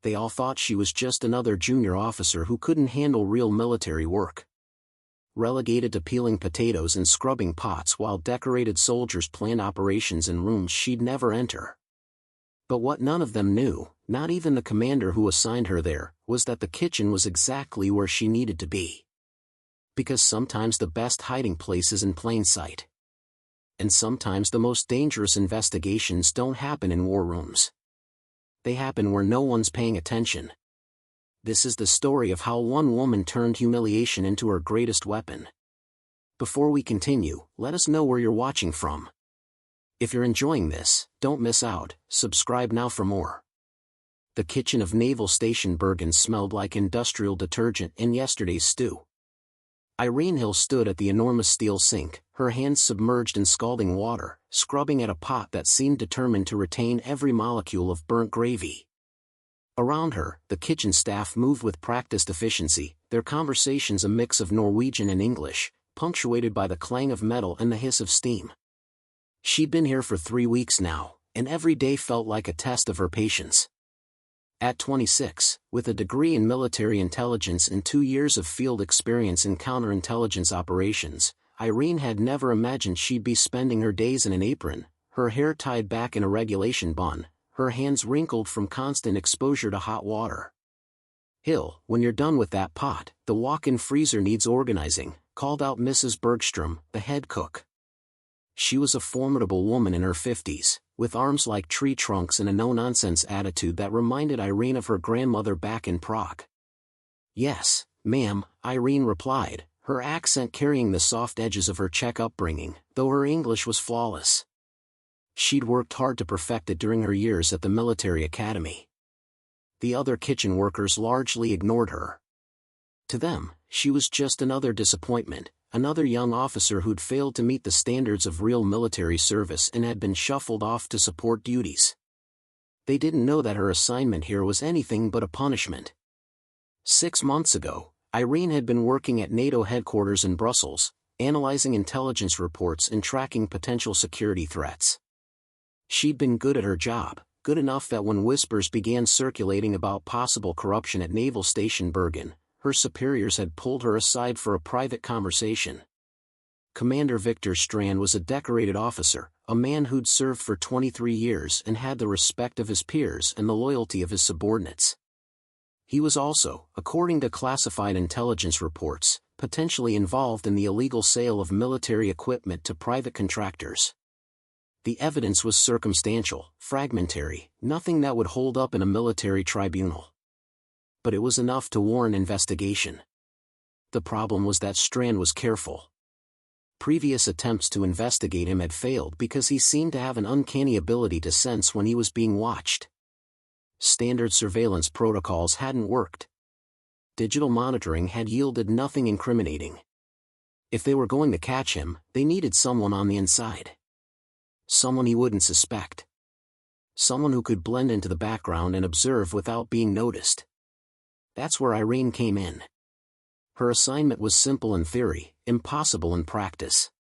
They all thought she was just another junior officer who couldn't handle real military work. Relegated to peeling potatoes and scrubbing pots while decorated soldiers planned operations in rooms she'd never enter. But what none of them knew, not even the commander who assigned her there, was that the kitchen was exactly where she needed to be. Because sometimes the best hiding place is in plain sight. And sometimes the most dangerous investigations don't happen in war rooms. They happen where no one's paying attention. This is the story of how one woman turned humiliation into her greatest weapon. Before we continue, let us know where you're watching from. If you're enjoying this, don't miss out, subscribe now for more. The kitchen of Naval Station Bergen smelled like industrial detergent in yesterday's stew. Irene Hill stood at the enormous steel sink, her hands submerged in scalding water, scrubbing at a pot that seemed determined to retain every molecule of burnt gravy. Around her, the kitchen staff moved with practiced efficiency, their conversations a mix of Norwegian and English, punctuated by the clang of metal and the hiss of steam. She'd been here for 3 weeks now, and every day felt like a test of her patience. At 26, with a degree in military intelligence and 2 years of field experience in counterintelligence operations, Irene had never imagined she'd be spending her days in an apron, her hair tied back in a regulation bun, her hands wrinkled from constant exposure to hot water. "Hill, when you're done with that pot, the walk-in freezer needs organizing," called out Mrs. Bergstrom, the head cook. She was a formidable woman in her 50s, with arms like tree trunks and a no-nonsense attitude that reminded Irene of her grandmother back in Prague. "Yes, ma'am," Irene replied, her accent carrying the soft edges of her Czech upbringing, though her English was flawless. She'd worked hard to perfect it during her years at the military academy. The other kitchen workers largely ignored her. To them, she was just another disappointment, another young officer who'd failed to meet the standards of real military service and had been shuffled off to support duties. They didn't know that her assignment here was anything but a punishment. 6 months ago, Irene had been working at NATO headquarters in Brussels, analyzing intelligence reports and tracking potential security threats. She'd been good at her job, good enough that when whispers began circulating about possible corruption at Naval Station Bergen, her superiors had pulled her aside for a private conversation. Commander Victor Strand was a decorated officer, a man who'd served for 23 years and had the respect of his peers and the loyalty of his subordinates. He was also, according to classified intelligence reports, potentially involved in the illegal sale of military equipment to private contractors. The evidence was circumstantial, fragmentary, nothing that would hold up in a military tribunal. But it was enough to warrant investigation. The problem was that Strand was careful. Previous attempts to investigate him had failed because he seemed to have an uncanny ability to sense when he was being watched. Standard surveillance protocols hadn't worked. Digital monitoring had yielded nothing incriminating. If they were going to catch him, they needed someone on the inside. Someone he wouldn't suspect. Someone who could blend into the background and observe without being noticed. That's where Irene came in. Her assignment was simple in theory, impossible in practice.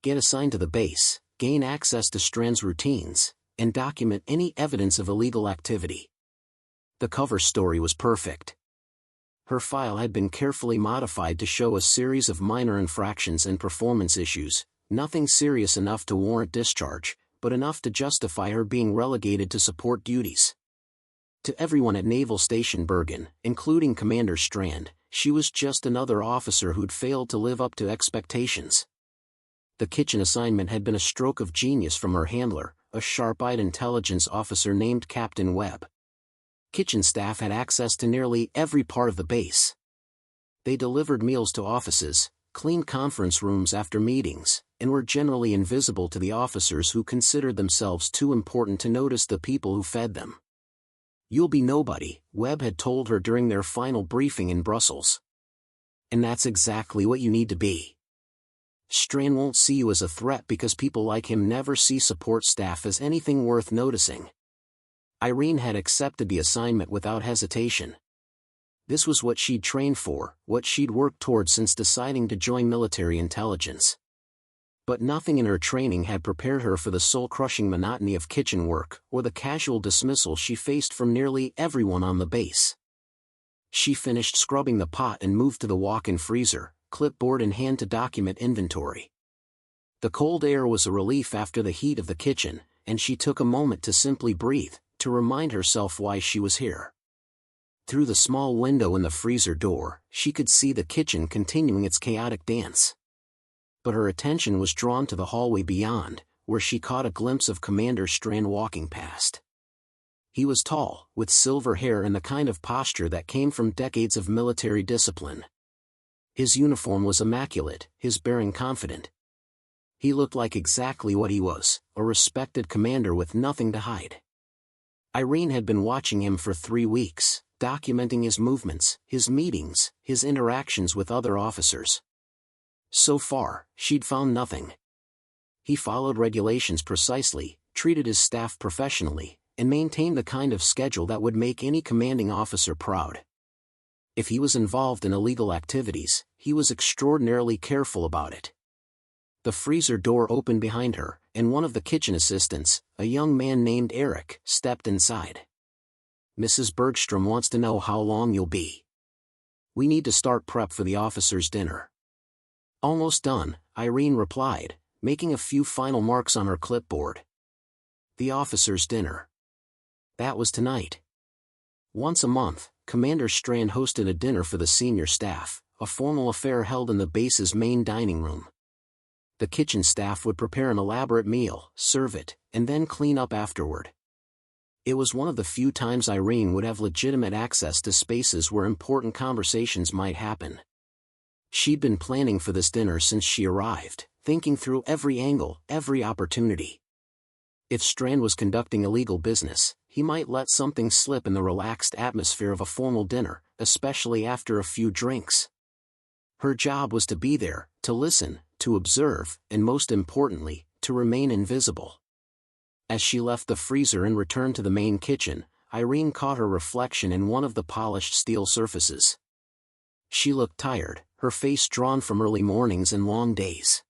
Get assigned to the base, gain access to Strand's routines, and document any evidence of illegal activity. The cover story was perfect. Her file had been carefully modified to show a series of minor infractions and performance issues, nothing serious enough to warrant discharge, but enough to justify her being relegated to support duties. To everyone at Naval Station Bergen, including Commander Strand, she was just another officer who'd failed to live up to expectations. The kitchen assignment had been a stroke of genius from her handler, a sharp-eyed intelligence officer named Captain Webb. Kitchen staff had access to nearly every part of the base. They delivered meals to offices, cleaned conference rooms after meetings, and were generally invisible to the officers who considered themselves too important to notice the people who fed them. "You'll be nobody," Webb had told her during their final briefing in Brussels. And that's exactly what you need to be. Strand won't see you as a threat because people like him never see support staff as anything worth noticing. Irene had accepted the assignment without hesitation. This was what she'd trained for, what she'd worked toward since deciding to join military intelligence. But nothing in her training had prepared her for the soul-crushing monotony of kitchen work or the casual dismissal she faced from nearly everyone on the base. She finished scrubbing the pot and moved to the walk-in freezer, clipboard in hand to document inventory. The cold air was a relief after the heat of the kitchen, and she took a moment to simply breathe, to remind herself why she was here. Through the small window in the freezer door, she could see the kitchen continuing its chaotic dance. But her attention was drawn to the hallway beyond, where she caught a glimpse of Commander Strand walking past. He was tall, with silver hair and the kind of posture that came from decades of military discipline. His uniform was immaculate, his bearing confident. He looked like exactly what he was, a respected commander with nothing to hide. Irene had been watching him for 3 weeks, documenting his movements, his meetings, his interactions with other officers. So far, she'd found nothing. He followed regulations precisely, treated his staff professionally, and maintained the kind of schedule that would make any commanding officer proud. If he was involved in illegal activities, he was extraordinarily careful about it. The freezer door opened behind her, and one of the kitchen assistants, a young man named Eric, stepped inside. "Mrs. Bergstrom wants to know how long you'll be. We need to start prep for the officers' dinner." "Almost done," Irene replied, making a few final marks on her clipboard. The officers' dinner. That was tonight. Once a month, Commander Strand hosted a dinner for the senior staff, a formal affair held in the base's main dining room. The kitchen staff would prepare an elaborate meal, serve it, and then clean up afterward. It was one of the few times Irene would have legitimate access to spaces where important conversations might happen. She'd been planning for this dinner since she arrived, thinking through every angle, every opportunity. If Strand was conducting illegal business, he might let something slip in the relaxed atmosphere of a formal dinner, especially after a few drinks. Her job was to be there, to listen, to observe, and most importantly, to remain invisible. As she left the freezer and returned to the main kitchen, Irene caught her reflection in one of the polished steel surfaces. She looked tired, her face drawn from early mornings and long days.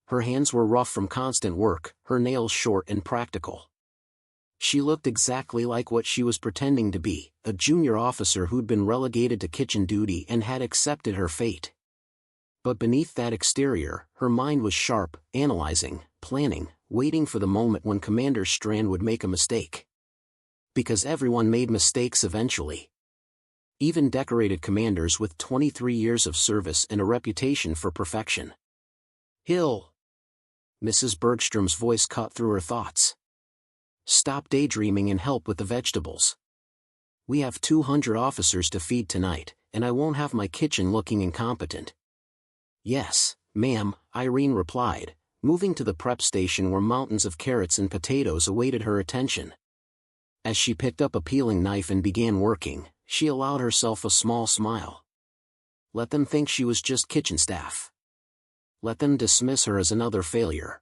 Her hands were rough from constant work, her nails short and practical. She looked exactly like what she was pretending to be, a junior officer who'd been relegated to kitchen duty and had accepted her fate. But beneath that exterior, her mind was sharp, analyzing, planning, waiting for the moment when Commander Strand would make a mistake. Because everyone made mistakes eventually. Even decorated commanders with 23 years of service and a reputation for perfection. "Hill." Mrs. Bergstrom's voice cut through her thoughts. "Stop daydreaming and help with the vegetables. We have 200 officers to feed tonight, and I won't have my kitchen looking incompetent." "Yes, ma'am," Irene replied, moving to the prep station where mountains of carrots and potatoes awaited her attention. As she picked up a peeling knife and began working, she allowed herself a small smile. Let them think she was just kitchen staff. Let them dismiss her as another failure.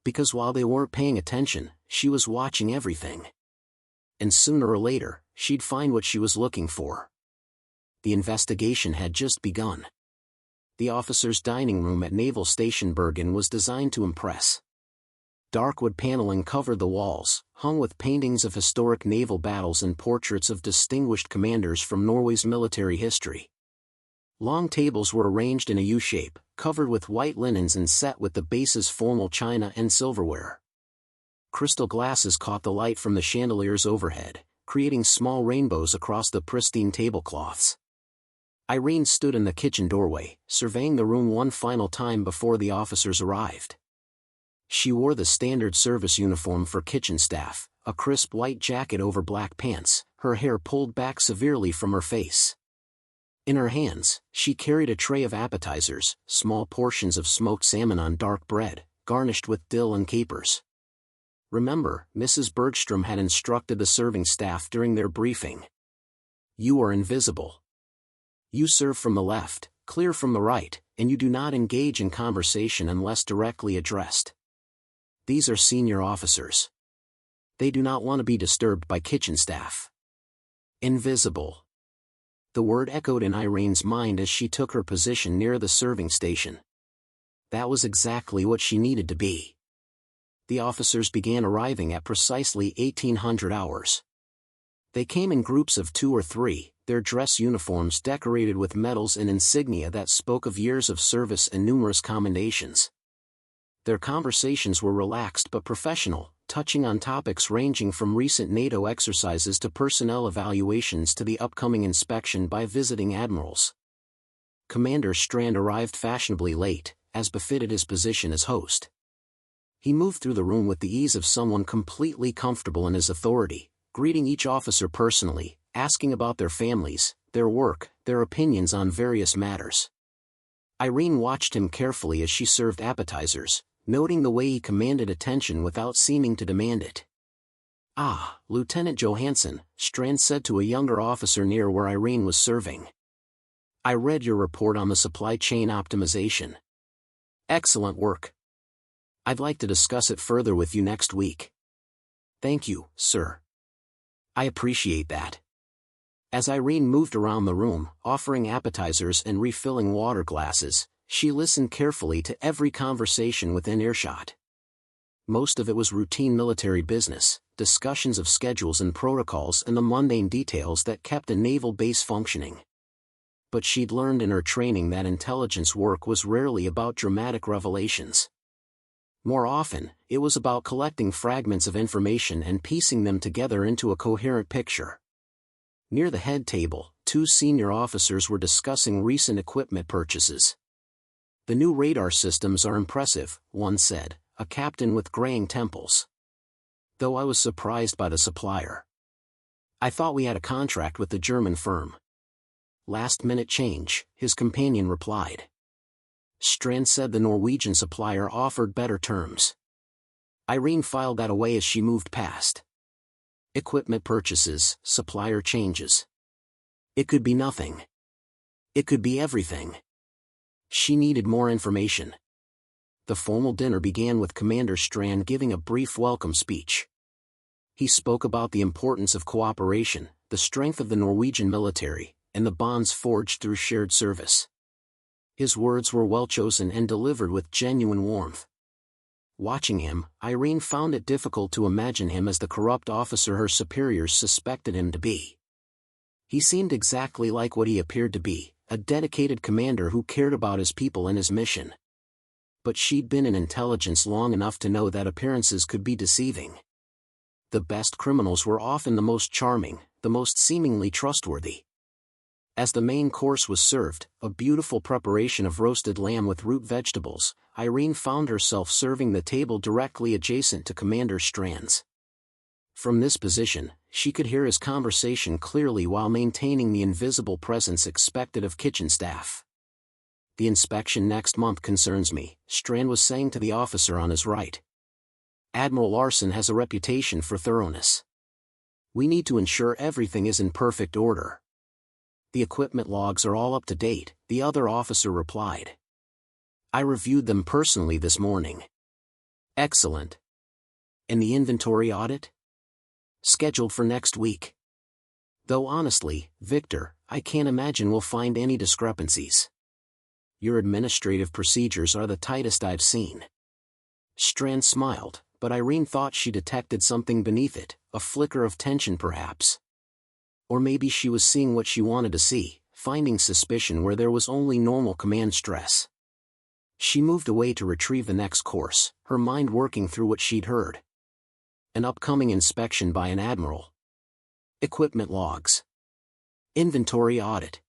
Because while they weren't paying attention, she was watching everything. And sooner or later, she'd find what she was looking for. The investigation had just begun. The officers' dining room at Naval Station Bergen was designed to impress. Dark wood paneling covered the walls, hung with paintings of historic naval battles and portraits of distinguished commanders from Norway's military history. Long tables were arranged in a U-shape, covered with white linens and set with the base's formal china and silverware. Crystal glasses caught the light from the chandeliers overhead, creating small rainbows across the pristine tablecloths. Irene stood in the kitchen doorway, surveying the room one final time before the officers arrived. She wore the standard service uniform for kitchen staff, a crisp white jacket over black pants, her hair pulled back severely from her face. In her hands, she carried a tray of appetizers, small portions of smoked salmon on dark bread, garnished with dill and capers. Remember, Mrs. Bergstrom had instructed the serving staff during their briefing. "You are invisible. You serve from the left, clear from the right, and you do not engage in conversation unless directly addressed. These are senior officers. They do not want to be disturbed by kitchen staff." Invisible. The word echoed in Irene's mind as she took her position near the serving station. That was exactly what she needed to be. The officers began arriving at precisely 1800 hours. They came in groups of 2 or 3, their dress uniforms decorated with medals and insignia that spoke of years of service and numerous commendations. Their conversations were relaxed but professional, touching on topics ranging from recent NATO exercises to personnel evaluations to the upcoming inspection by visiting admirals. Commander Strand arrived fashionably late, as befitted his position as host. He moved through the room with the ease of someone completely comfortable in his authority, greeting each officer personally, asking about their families, their work, their opinions on various matters. Irene watched him carefully as she served appetizers, noting the way he commanded attention without seeming to demand it. "Ah, Lieutenant Johansson," Strand said to a younger officer near where Irene was serving. "I read your report on the supply chain optimization. Excellent work. I'd like to discuss it further with you next week." "Thank you, sir. I appreciate that." As Irene moved around the room, offering appetizers and refilling water glasses, she listened carefully to every conversation within earshot. Most of it was routine military business, discussions of schedules and protocols and the mundane details that kept a naval base functioning. But she'd learned in her training that intelligence work was rarely about dramatic revelations. More often, it was about collecting fragments of information and piecing them together into a coherent picture. Near the head table, 2 senior officers were discussing recent equipment purchases. "The new radar systems are impressive," one said, a captain with graying temples. "Though I was surprised by the supplier. I thought we had a contract with the German firm." "Last-minute change," his companion replied. Strand said the Norwegian supplier offered better terms. Irene filed that away as she moved past. Equipment purchases, supplier changes. It could be nothing. It could be everything. She needed more information. The formal dinner began with Commander Strand giving a brief welcome speech. He spoke about the importance of cooperation, the strength of the Norwegian military, and the bonds forged through shared service. His words were well chosen and delivered with genuine warmth. Watching him, Irene found it difficult to imagine him as the corrupt officer her superiors suspected him to be. He seemed exactly like what he appeared to be, a dedicated commander who cared about his people and his mission. But she'd been in intelligence long enough to know that appearances could be deceiving. The best criminals were often the most charming, the most seemingly trustworthy. As the main course was served, a beautiful preparation of roasted lamb with root vegetables, Irene found herself serving the table directly adjacent to Commander Strand's. From this position, she could hear his conversation clearly while maintaining the invisible presence expected of kitchen staff. "The inspection next month concerns me," Strand was saying to the officer on his right. "Admiral Larsen has a reputation for thoroughness. We need to ensure everything is in perfect order." "The equipment logs are all up to date," the other officer replied. "I reviewed them personally this morning." "Excellent. And the inventory audit?" "Scheduled for next week. Though honestly, Victor, I can't imagine we'll find any discrepancies. Your administrative procedures are the tightest I've seen." Strand smiled, but Irene thought she detected something beneath it, a flicker of tension perhaps. Or maybe she was seeing what she wanted to see, finding suspicion where there was only normal command stress. She moved away to retrieve the next course, her mind working through what she'd heard. An upcoming inspection by an admiral. Equipment logs. Inventory audit.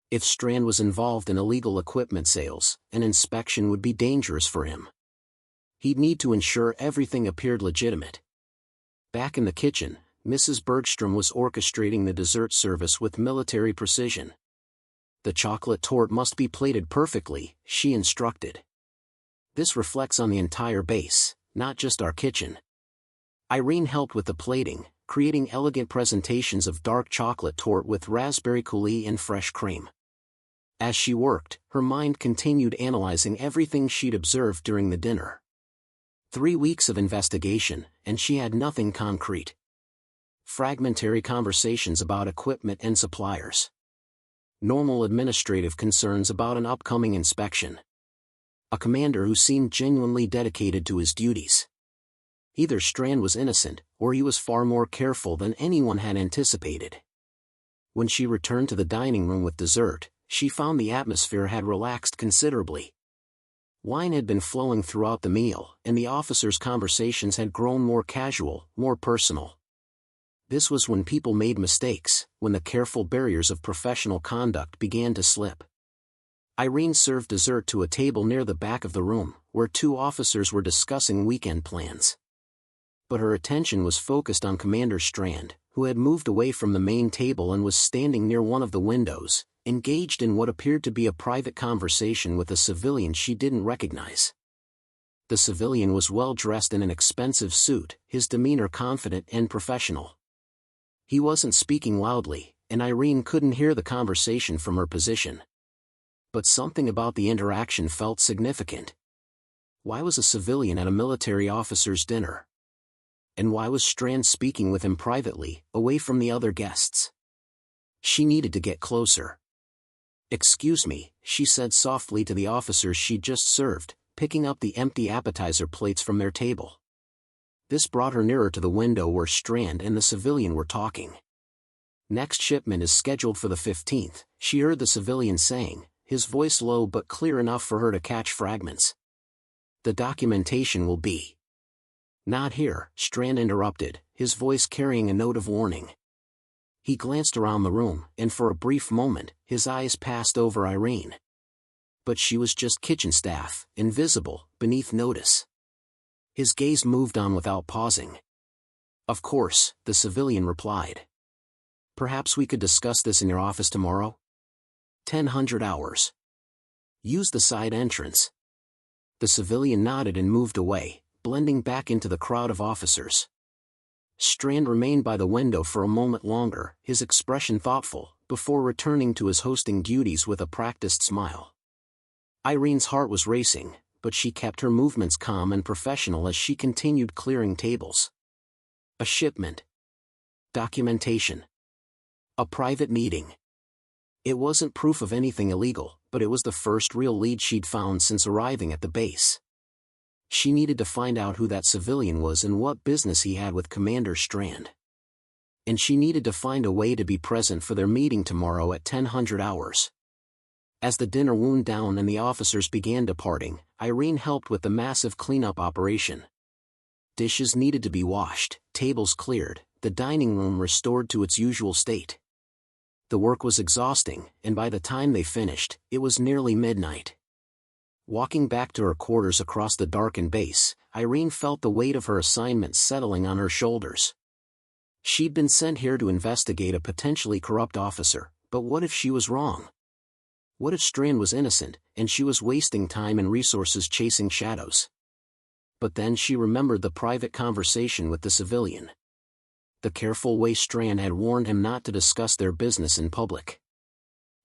If Strand was involved in illegal equipment sales, an inspection would be dangerous for him. He'd need to ensure everything appeared legitimate. Back in the kitchen, Mrs. Bergstrom was orchestrating the dessert service with military precision. "The chocolate torte must be plated perfectly," she instructed. "This reflects on the entire base, not just our kitchen." Irene helped with the plating, creating elegant presentations of dark chocolate torte with raspberry coulis and fresh cream. As she worked, her mind continued analyzing everything she'd observed during the dinner. 3 weeks of investigation, and she had nothing concrete. Fragmentary conversations about equipment and suppliers. Normal administrative concerns about an upcoming inspection. A commander who seemed genuinely dedicated to his duties. Either Strand was innocent, or he was far more careful than anyone had anticipated. When she returned to the dining room with dessert, she found the atmosphere had relaxed considerably. Wine had been flowing throughout the meal, and the officers' conversations had grown more casual, more personal. This was when people made mistakes, when the careful barriers of professional conduct began to slip. Irene served dessert to a table near the back of the room, where two officers were discussing weekend plans. But her attention was focused on Commander Strand, who had moved away from the main table and was standing near one of the windows, engaged in what appeared to be a private conversation with a civilian she didn't recognize. The civilian was well dressed in an expensive suit, his demeanor confident and professional. He wasn't speaking loudly, and Irene couldn't hear the conversation from her position. But something about the interaction felt significant. Why was a civilian at a military officer's dinner? And why was Strand speaking with him privately, away from the other guests? She needed to get closer. "Excuse me," she said softly to the officers she'd just served, picking up the empty appetizer plates from their table. This brought her nearer to the window where Strand and the civilian were talking. "Next shipment is scheduled for the 15th, she heard the civilian saying, his voice low but clear enough for her to catch fragments. "The documentation will be—" "Not here," Strand interrupted, his voice carrying a note of warning. He glanced around the room, and for a brief moment, his eyes passed over Irene. But she was just kitchen staff, invisible, beneath notice. His gaze moved on without pausing. "Of course," the civilian replied. "Perhaps we could discuss this in your office tomorrow? 1000 hours. Use the side entrance." The civilian nodded and moved away, blending back into the crowd of officers. Strand remained by the window for a moment longer, his expression thoughtful, before returning to his hosting duties with a practiced smile. Irene's heart was racing, but she kept her movements calm and professional as she continued clearing tables. A shipment. Documentation. A private meeting. It wasn't proof of anything illegal, but it was the first real lead she'd found since arriving at the base. She needed to find out who that civilian was and what business he had with Commander Strand. And she needed to find a way to be present for their meeting tomorrow at 1000 hours. As the dinner wound down and the officers began departing, Irene helped with the massive cleanup operation. Dishes needed to be washed, tables cleared, the dining room restored to its usual state. The work was exhausting, and by the time they finished, it was nearly midnight. Walking back to her quarters across the darkened base, Irene felt the weight of her assignment settling on her shoulders. She'd been sent here to investigate a potentially corrupt officer, but what if she was wrong? What if Strand was innocent, and she was wasting time and resources chasing shadows? But then she remembered the private conversation with the civilian. The careful way Strand had warned him not to discuss their business in public.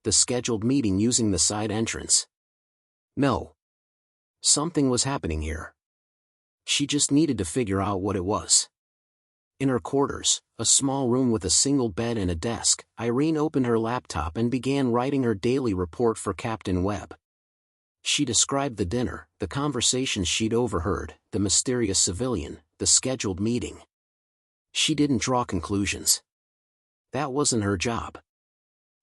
The scheduled meeting using the side entrance. No. Something was happening here. She just needed to figure out what it was. In her quarters, a small room with a single bed and a desk, Irene opened her laptop and began writing her daily report for Captain Webb. She described the dinner, the conversations she'd overheard, the mysterious civilian, the scheduled meeting. She didn't draw conclusions. That wasn't her job.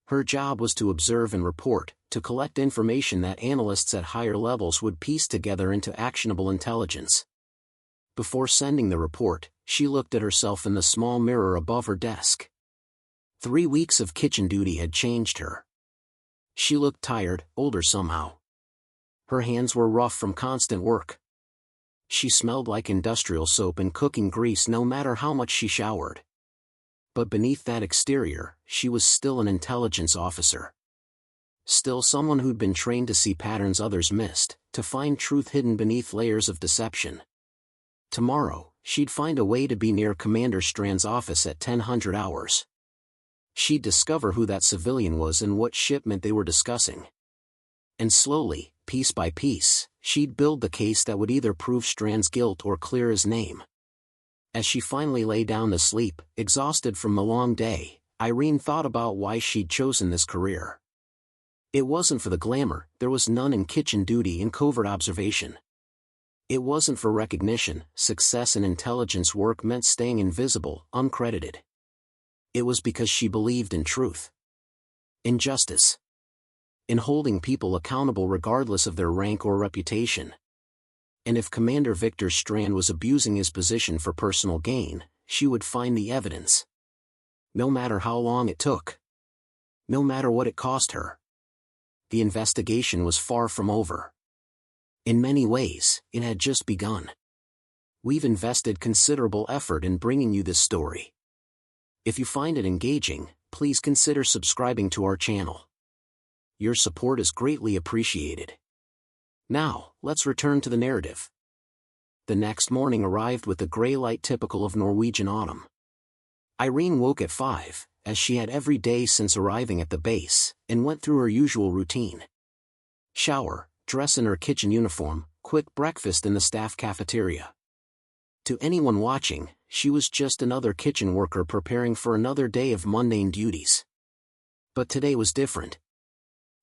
Her job was to observe and report, to collect information that analysts at higher levels would piece together into actionable intelligence. Before sending the report, she looked at herself in the small mirror above her desk. 3 weeks of kitchen duty had changed her. She looked tired, older somehow. Her hands were rough from constant work. She smelled like industrial soap and cooking grease no matter how much she showered. But beneath that exterior, she was still an intelligence officer. Still someone who'd been trained to see patterns others missed, to find truth hidden beneath layers of deception. Tomorrow, she'd find a way to be near Commander Strand's office at 1000 hours. She'd discover who that civilian was and what shipment they were discussing. And slowly, piece by piece, she'd build the case that would either prove Strand's guilt or clear his name. As she finally lay down to sleep, exhausted from the long day, Irene thought about why she'd chosen this career. It wasn't for the glamour, there was none in kitchen duty and covert observation. It wasn't for recognition, success and intelligence work meant staying invisible, uncredited. It was because she believed in truth. In justice. In holding people accountable regardless of their rank or reputation. And if Commander Victor Strand was abusing his position for personal gain, she would find the evidence. No matter how long it took. No matter what it cost her. The investigation was far from over. In many ways, it had just begun. We've invested considerable effort in bringing you this story. If you find it engaging, please consider subscribing to our channel. Your support is greatly appreciated. Now, let's return to the narrative. The next morning arrived with the gray light typical of Norwegian autumn. Irene woke at 5, as she had every day since arriving at the base, and went through her usual routine. Shower, dress in her kitchen uniform, quick breakfast in the staff cafeteria. To anyone watching, she was just another kitchen worker preparing for another day of mundane duties. But today was different.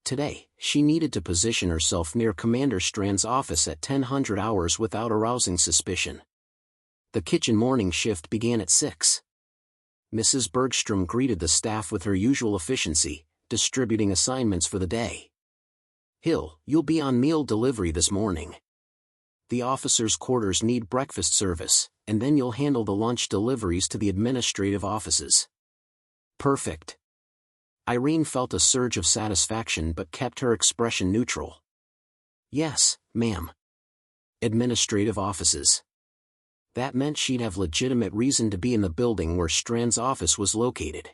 Today, she needed to position herself near Commander Strand's office at 10:00 hours without arousing suspicion. The kitchen morning shift began at 6. Mrs. Bergstrom greeted the staff with her usual efficiency, distributing assignments for the day. Hill, you'll be on meal delivery this morning. The officers' quarters need breakfast service, and then you'll handle the lunch deliveries to the administrative offices. Perfect. Irene felt a surge of satisfaction but kept her expression neutral. Yes, ma'am. Administrative offices. That meant she'd have legitimate reason to be in the building where Strand's office was located.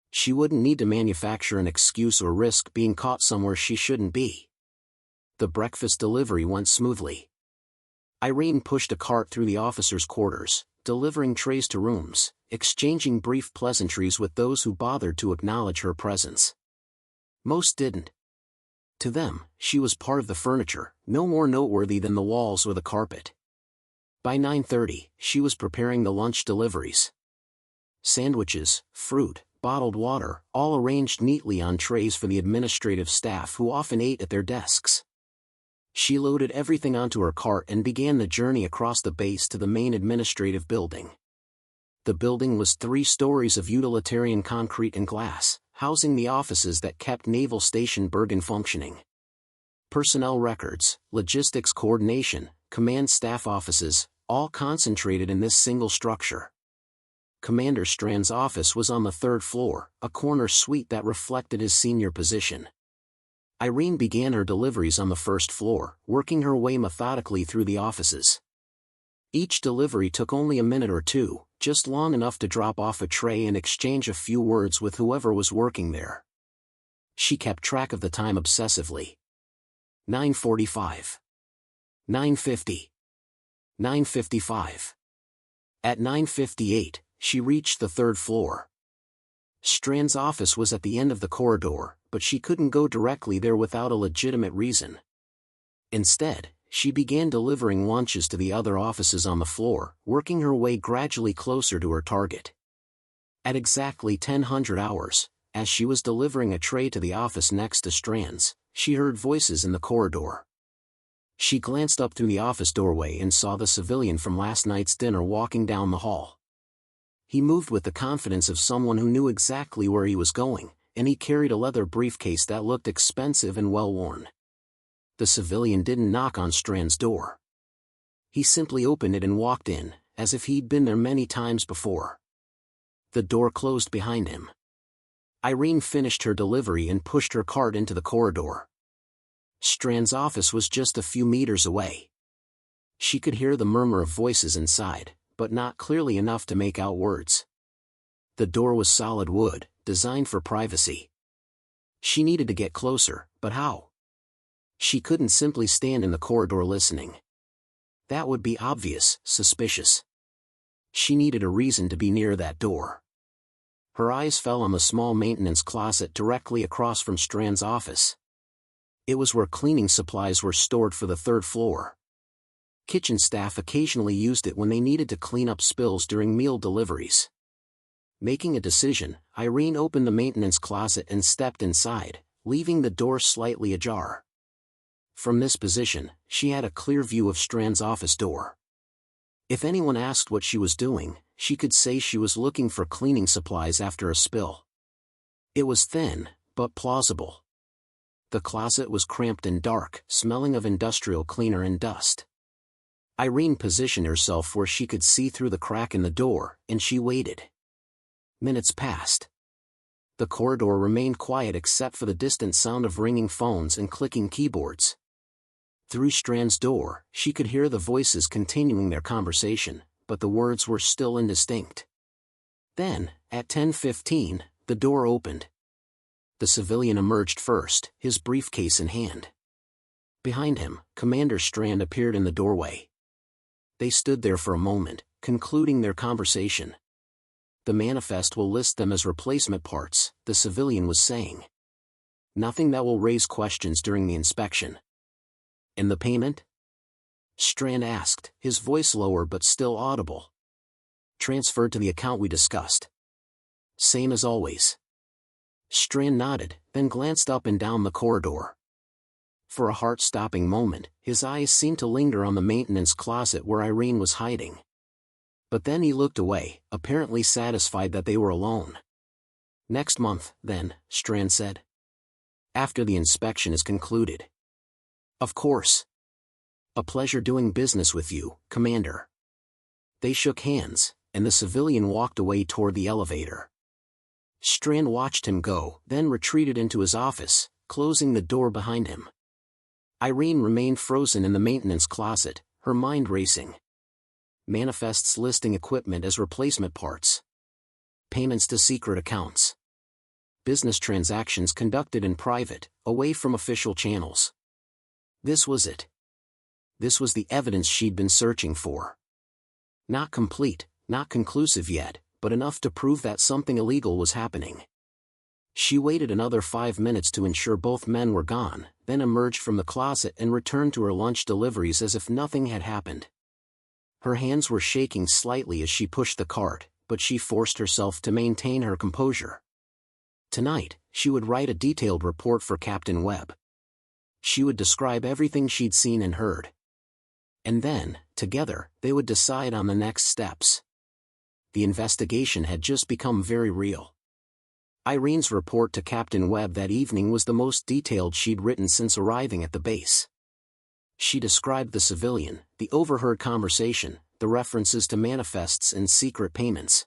She wouldn't need to manufacture an excuse or risk being caught somewhere she shouldn't be. The breakfast delivery went smoothly. Irene pushed a cart through the officers' quarters, delivering trays to rooms, exchanging brief pleasantries with those who bothered to acknowledge her presence. Most didn't. To them, she was part of the furniture, no more noteworthy than the walls or the carpet. By 9:30, she was preparing the lunch deliveries. Sandwiches, fruit, bottled water, all arranged neatly on trays for the administrative staff who often ate at their desks. She loaded everything onto her cart and began the journey across the base to the main administrative building. The building was 3 stories of utilitarian concrete and glass, housing the offices that kept Naval Station Bergen functioning. Personnel records, logistics coordination, command staff offices, all concentrated in this single structure. Commander Strand's office was on the 3rd floor, a corner suite that reflected his senior position. Irene began her deliveries on the 1st floor, working her way methodically through the offices. Each delivery took only a minute or two, just long enough to drop off a tray and exchange a few words with whoever was working there. She kept track of the time obsessively. 9:45. 9:50. 9:55. At 9:58, she reached the 3rd floor. Strand's office was at the end of the corridor, but she couldn't go directly there without a legitimate reason. Instead, she began delivering lunches to the other offices on the floor, working her way gradually closer to her target. At exactly 10:00 hours, as she was delivering a tray to the office next to Strand's, she heard voices in the corridor. She glanced up through the office doorway and saw the civilian from last night's dinner walking down the hall. He moved with the confidence of someone who knew exactly where he was going, and he carried a leather briefcase that looked expensive and well-worn. The civilian didn't knock on Strand's door. He simply opened it and walked in, as if he'd been there many times before. The door closed behind him. Irene finished her delivery and pushed her cart into the corridor. Strand's office was just a few meters away. She could hear the murmur of voices inside, but not clearly enough to make out words. The door was solid wood, designed for privacy. She needed to get closer, but how? She couldn't simply stand in the corridor listening. That would be obvious, suspicious. She needed a reason to be near that door. Her eyes fell on the small maintenance closet directly across from Strand's office. It was where cleaning supplies were stored for the 3rd floor. Kitchen staff occasionally used it when they needed to clean up spills during meal deliveries. Making a decision, Irene opened the maintenance closet and stepped inside, leaving the door slightly ajar. From this position, she had a clear view of Strand's office door. If anyone asked what she was doing, she could say she was looking for cleaning supplies after a spill. It was thin, but plausible. The closet was cramped and dark, smelling of industrial cleaner and dust. Irene positioned herself where she could see through the crack in the door, and she waited. Minutes passed. The corridor remained quiet except for the distant sound of ringing phones and clicking keyboards. Through Strand's door, she could hear the voices continuing their conversation, but the words were still indistinct. Then, at 10:15, the door opened. The civilian emerged first, his briefcase in hand. Behind him, Commander Strand appeared in the doorway. They stood there for a moment, concluding their conversation. "The manifest will list them as replacement parts," the civilian was saying. "Nothing that will raise questions during the inspection." "And the payment?" Strand asked, his voice lower but still audible. "Transferred to the account we discussed." "Same as always." Strand nodded, then glanced up and down the corridor. For a heart-stopping moment, his eyes seemed to linger on the maintenance closet where Irene was hiding. But then he looked away, apparently satisfied that they were alone. "Next month, then," Strand said. "After the inspection is concluded." "Of course. A pleasure doing business with you, Commander." They shook hands, and the civilian walked away toward the elevator. Strand watched him go, then retreated into his office, closing the door behind him. Irene remained frozen in the maintenance closet, her mind racing. Manifests listing equipment as replacement parts. Payments to secret accounts. Business transactions conducted in private, away from official channels. This was it. This was the evidence she'd been searching for. Not complete, not conclusive yet, but enough to prove that something illegal was happening. She waited another 5 minutes to ensure both men were gone, then emerged from the closet and returned to her lunch deliveries as if nothing had happened. Her hands were shaking slightly as she pushed the cart, but she forced herself to maintain her composure. Tonight, she would write a detailed report for Captain Webb. She would describe everything she'd seen and heard. And then, together, they would decide on the next steps. The investigation had just become very real. Irene's report to Captain Webb that evening was the most detailed she'd written since arriving at the base. She described the civilian, the overheard conversation, the references to manifests and secret payments.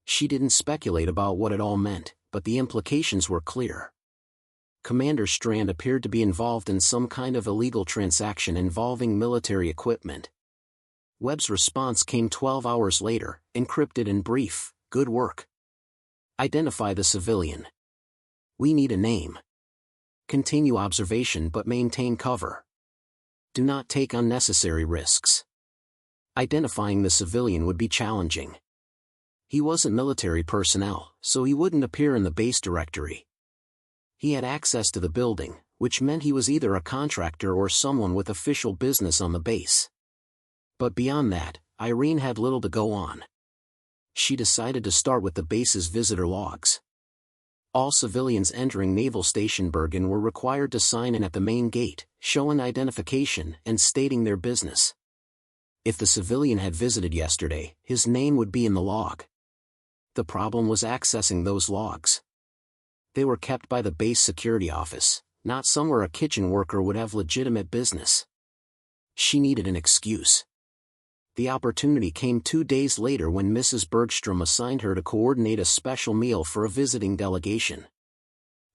She didn't speculate about what it all meant, but the implications were clear. Commander Strand appeared to be involved in some kind of illegal transaction involving military equipment. Webb's response came 12 hours later, encrypted and brief: "Good work. Identify the civilian. We need a name. Continue observation but maintain cover. Do not take unnecessary risks." Identifying the civilian would be challenging. He wasn't military personnel, so he wouldn't appear in the base directory. He had access to the building, which meant he was either a contractor or someone with official business on the base. But beyond that, Irene had little to go on. She decided to start with the base's visitor logs. All civilians entering Naval Station Bergen were required to sign in at the main gate, showing identification and stating their business. If the civilian had visited yesterday, his name would be in the log. The problem was accessing those logs. They were kept by the base security office, not somewhere a kitchen worker would have legitimate business. She needed an excuse. The opportunity came 2 days later when Mrs. Bergstrom assigned her to coordinate a special meal for a visiting delegation.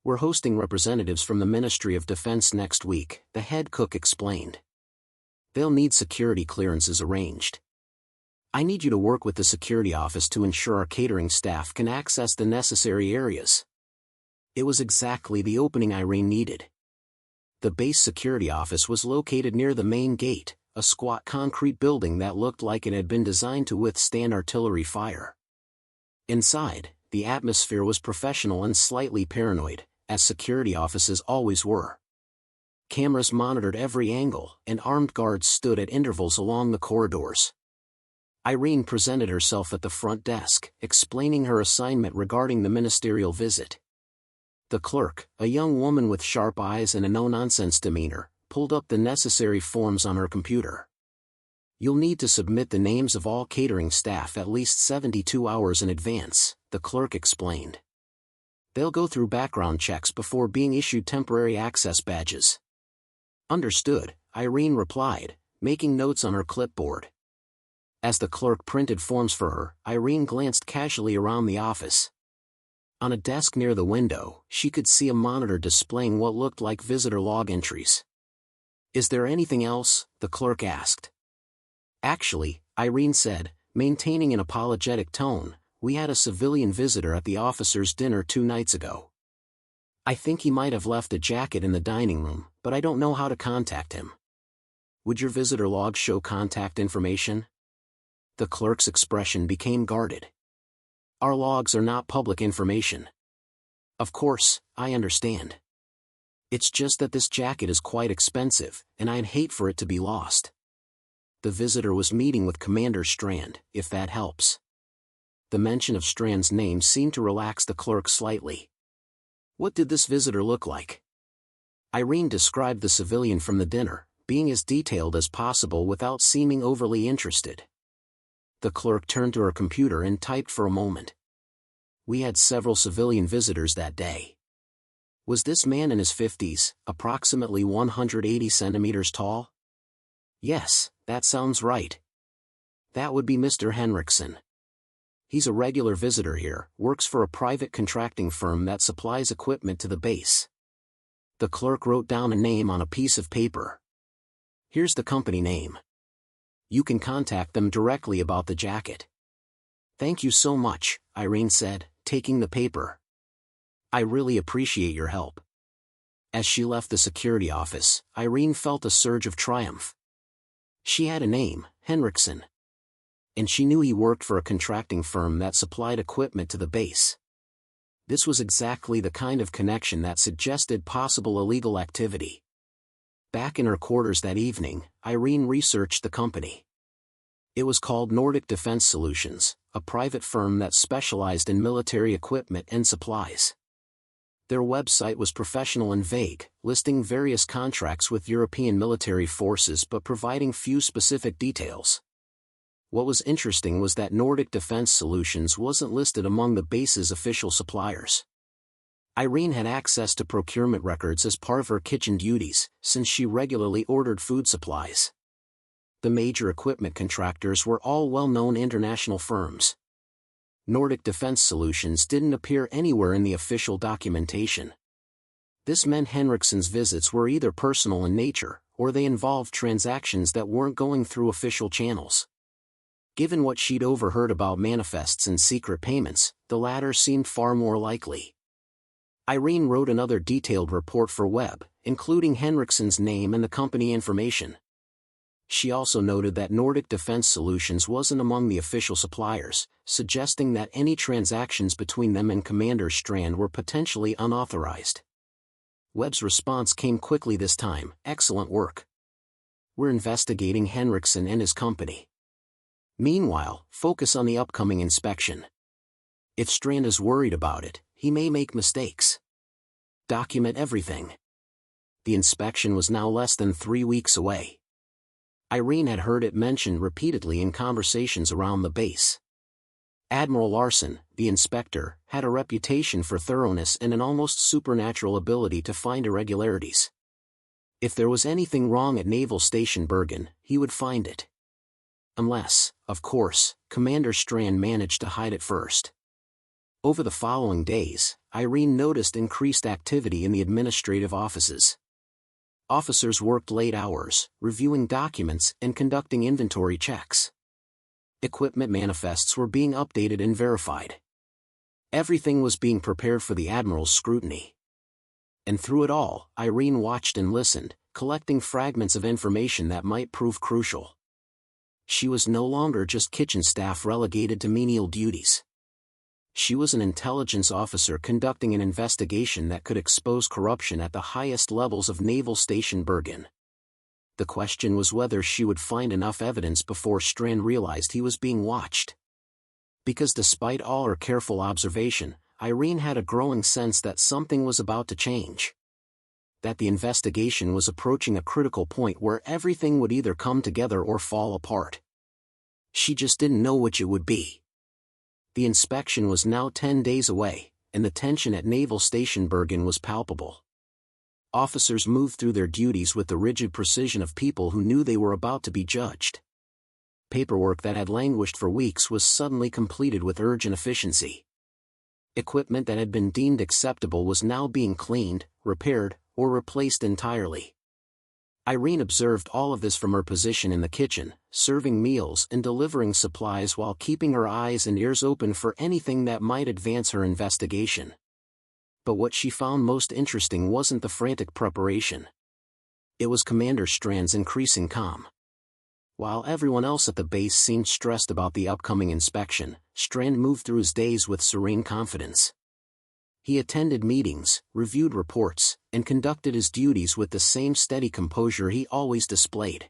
"We're hosting representatives from the Ministry of Defense next week," the head cook explained. "They'll need security clearances arranged. I need you to work with the security office to ensure our catering staff can access the necessary areas." It was exactly the opening Irene needed. The base security office was located near the main gate, a squat concrete building that looked like it had been designed to withstand artillery fire. Inside, the atmosphere was professional and slightly paranoid, as security offices always were. Cameras monitored every angle, and armed guards stood at intervals along the corridors. Irene presented herself at the front desk, explaining her assignment regarding the ministerial visit. The clerk, a young woman with sharp eyes and a no-nonsense demeanor, pulled up the necessary forms on her computer. You'll need to submit the names of all catering staff at least 72 hours in advance, the clerk explained. They'll go through background checks before being issued temporary access badges. Understood, Irene replied, making notes on her clipboard. As the clerk printed forms for her, Irene glanced casually around the office. On a desk near the window, she could see a monitor displaying what looked like visitor log entries. Is there anything else? The clerk asked. Actually, Irene said, maintaining an apologetic tone, we had a civilian visitor at the officers' dinner 2 nights ago. I think he might have left a jacket in the dining room, but I don't know how to contact him. Would your visitor log show contact information? The clerk's expression became guarded. Our logs are not public information. Of course, I understand. It's just that this jacket is quite expensive, and I'd hate for it to be lost. The visitor was meeting with Commander Strand, if that helps. The mention of Strand's name seemed to relax the clerk slightly. What did this visitor look like? Irene described the civilian from the dinner, being as detailed as possible without seeming overly interested. The clerk turned to her computer and typed for a moment. We had several civilian visitors that day. Was this man in his 50s, approximately 180 centimeters tall? Yes, that sounds right. That would be Mr. Henriksen. He's a regular visitor here, works for a private contracting firm that supplies equipment to the base. The clerk wrote down a name on a piece of paper. Here's the company name. You can contact them directly about the jacket. Thank you so much, Irene said, taking the paper. I really appreciate your help. As she left the security office, Irene felt a surge of triumph. She had a name, Henriksen. And she knew he worked for a contracting firm that supplied equipment to the base. This was exactly the kind of connection that suggested possible illegal activity. Back in her quarters that evening, Irene researched the company. It was called Nordic Defense Solutions, a private firm that specialized in military equipment and supplies. Their website was professional and vague, listing various contracts with European military forces but providing few specific details. What was interesting was that Nordic Defense Solutions wasn't listed among the base's official suppliers. Irene had access to procurement records as part of her kitchen duties, since she regularly ordered food supplies. The major equipment contractors were all well-known international firms. Nordic Defense Solutions didn't appear anywhere in the official documentation. This meant Henriksen's visits were either personal in nature, or they involved transactions that weren't going through official channels. Given what she'd overheard about manifests and secret payments, the latter seemed far more likely. Irene wrote another detailed report for Webb, including Henriksen's name and the company information. She also noted that Nordic Defense Solutions wasn't among the official suppliers, suggesting that any transactions between them and Commander Strand were potentially unauthorized. Webb's response came quickly this time. Excellent work. We're investigating Henriksen and his company. Meanwhile, focus on the upcoming inspection. If Strand is worried about it, he may make mistakes. Document everything. The inspection was now less than 3 weeks away. Irene had heard it mentioned repeatedly in conversations around the base. Admiral Larson, the inspector, had a reputation for thoroughness and an almost supernatural ability to find irregularities. If there was anything wrong at Naval Station Bergen, he would find it. Unless, of course, Commander Strand managed to hide it first. Over the following days, Irene noticed increased activity in the administrative offices. Officers worked late hours, reviewing documents and conducting inventory checks. Equipment manifests were being updated and verified. Everything was being prepared for the Admiral's scrutiny. And through it all, Irene watched and listened, collecting fragments of information that might prove crucial. She was no longer just kitchen staff relegated to menial duties. She was an intelligence officer conducting an investigation that could expose corruption at the highest levels of Naval Station Bergen. The question was whether she would find enough evidence before Strand realized he was being watched. Because despite all her careful observation, Irene had a growing sense that something was about to change. That the investigation was approaching a critical point where everything would either come together or fall apart. She just didn't know which it would be. The inspection was now 10 days away, and the tension at Naval Station Bergen was palpable. Officers moved through their duties with the rigid precision of people who knew they were about to be judged. Paperwork that had languished for weeks was suddenly completed with urgent efficiency. Equipment that had been deemed acceptable was now being cleaned, repaired, or replaced entirely. Irene observed all of this from her position in the kitchen, serving meals and delivering supplies while keeping her eyes and ears open for anything that might advance her investigation. But what she found most interesting wasn't the frantic preparation. It was Commander Strand's increasing calm. While everyone else at the base seemed stressed about the upcoming inspection, Strand moved through his days with serene confidence. He attended meetings, reviewed reports, and conducted his duties with the same steady composure he always displayed.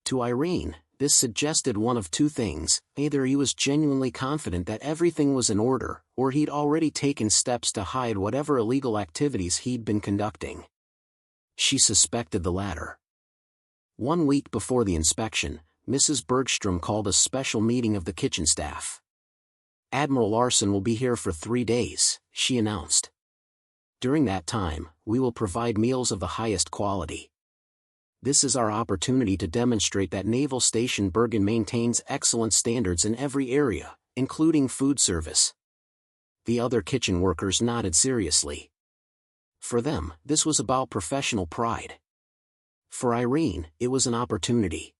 To Irene, this suggested one of two things: either he was genuinely confident that everything was in order, or he'd already taken steps to hide whatever illegal activities he'd been conducting. She suspected the latter. 1 week before the inspection, Mrs. Bergstrom called a special meeting of the kitchen staff. "Admiral Larson will be here for 3 days," she announced. "During that time, we will provide meals of the highest quality. This is our opportunity to demonstrate that Naval Station Bergen maintains excellent standards in every area, including food service." The other kitchen workers nodded seriously. For them, this was about professional pride. For Irene, it was an opportunity.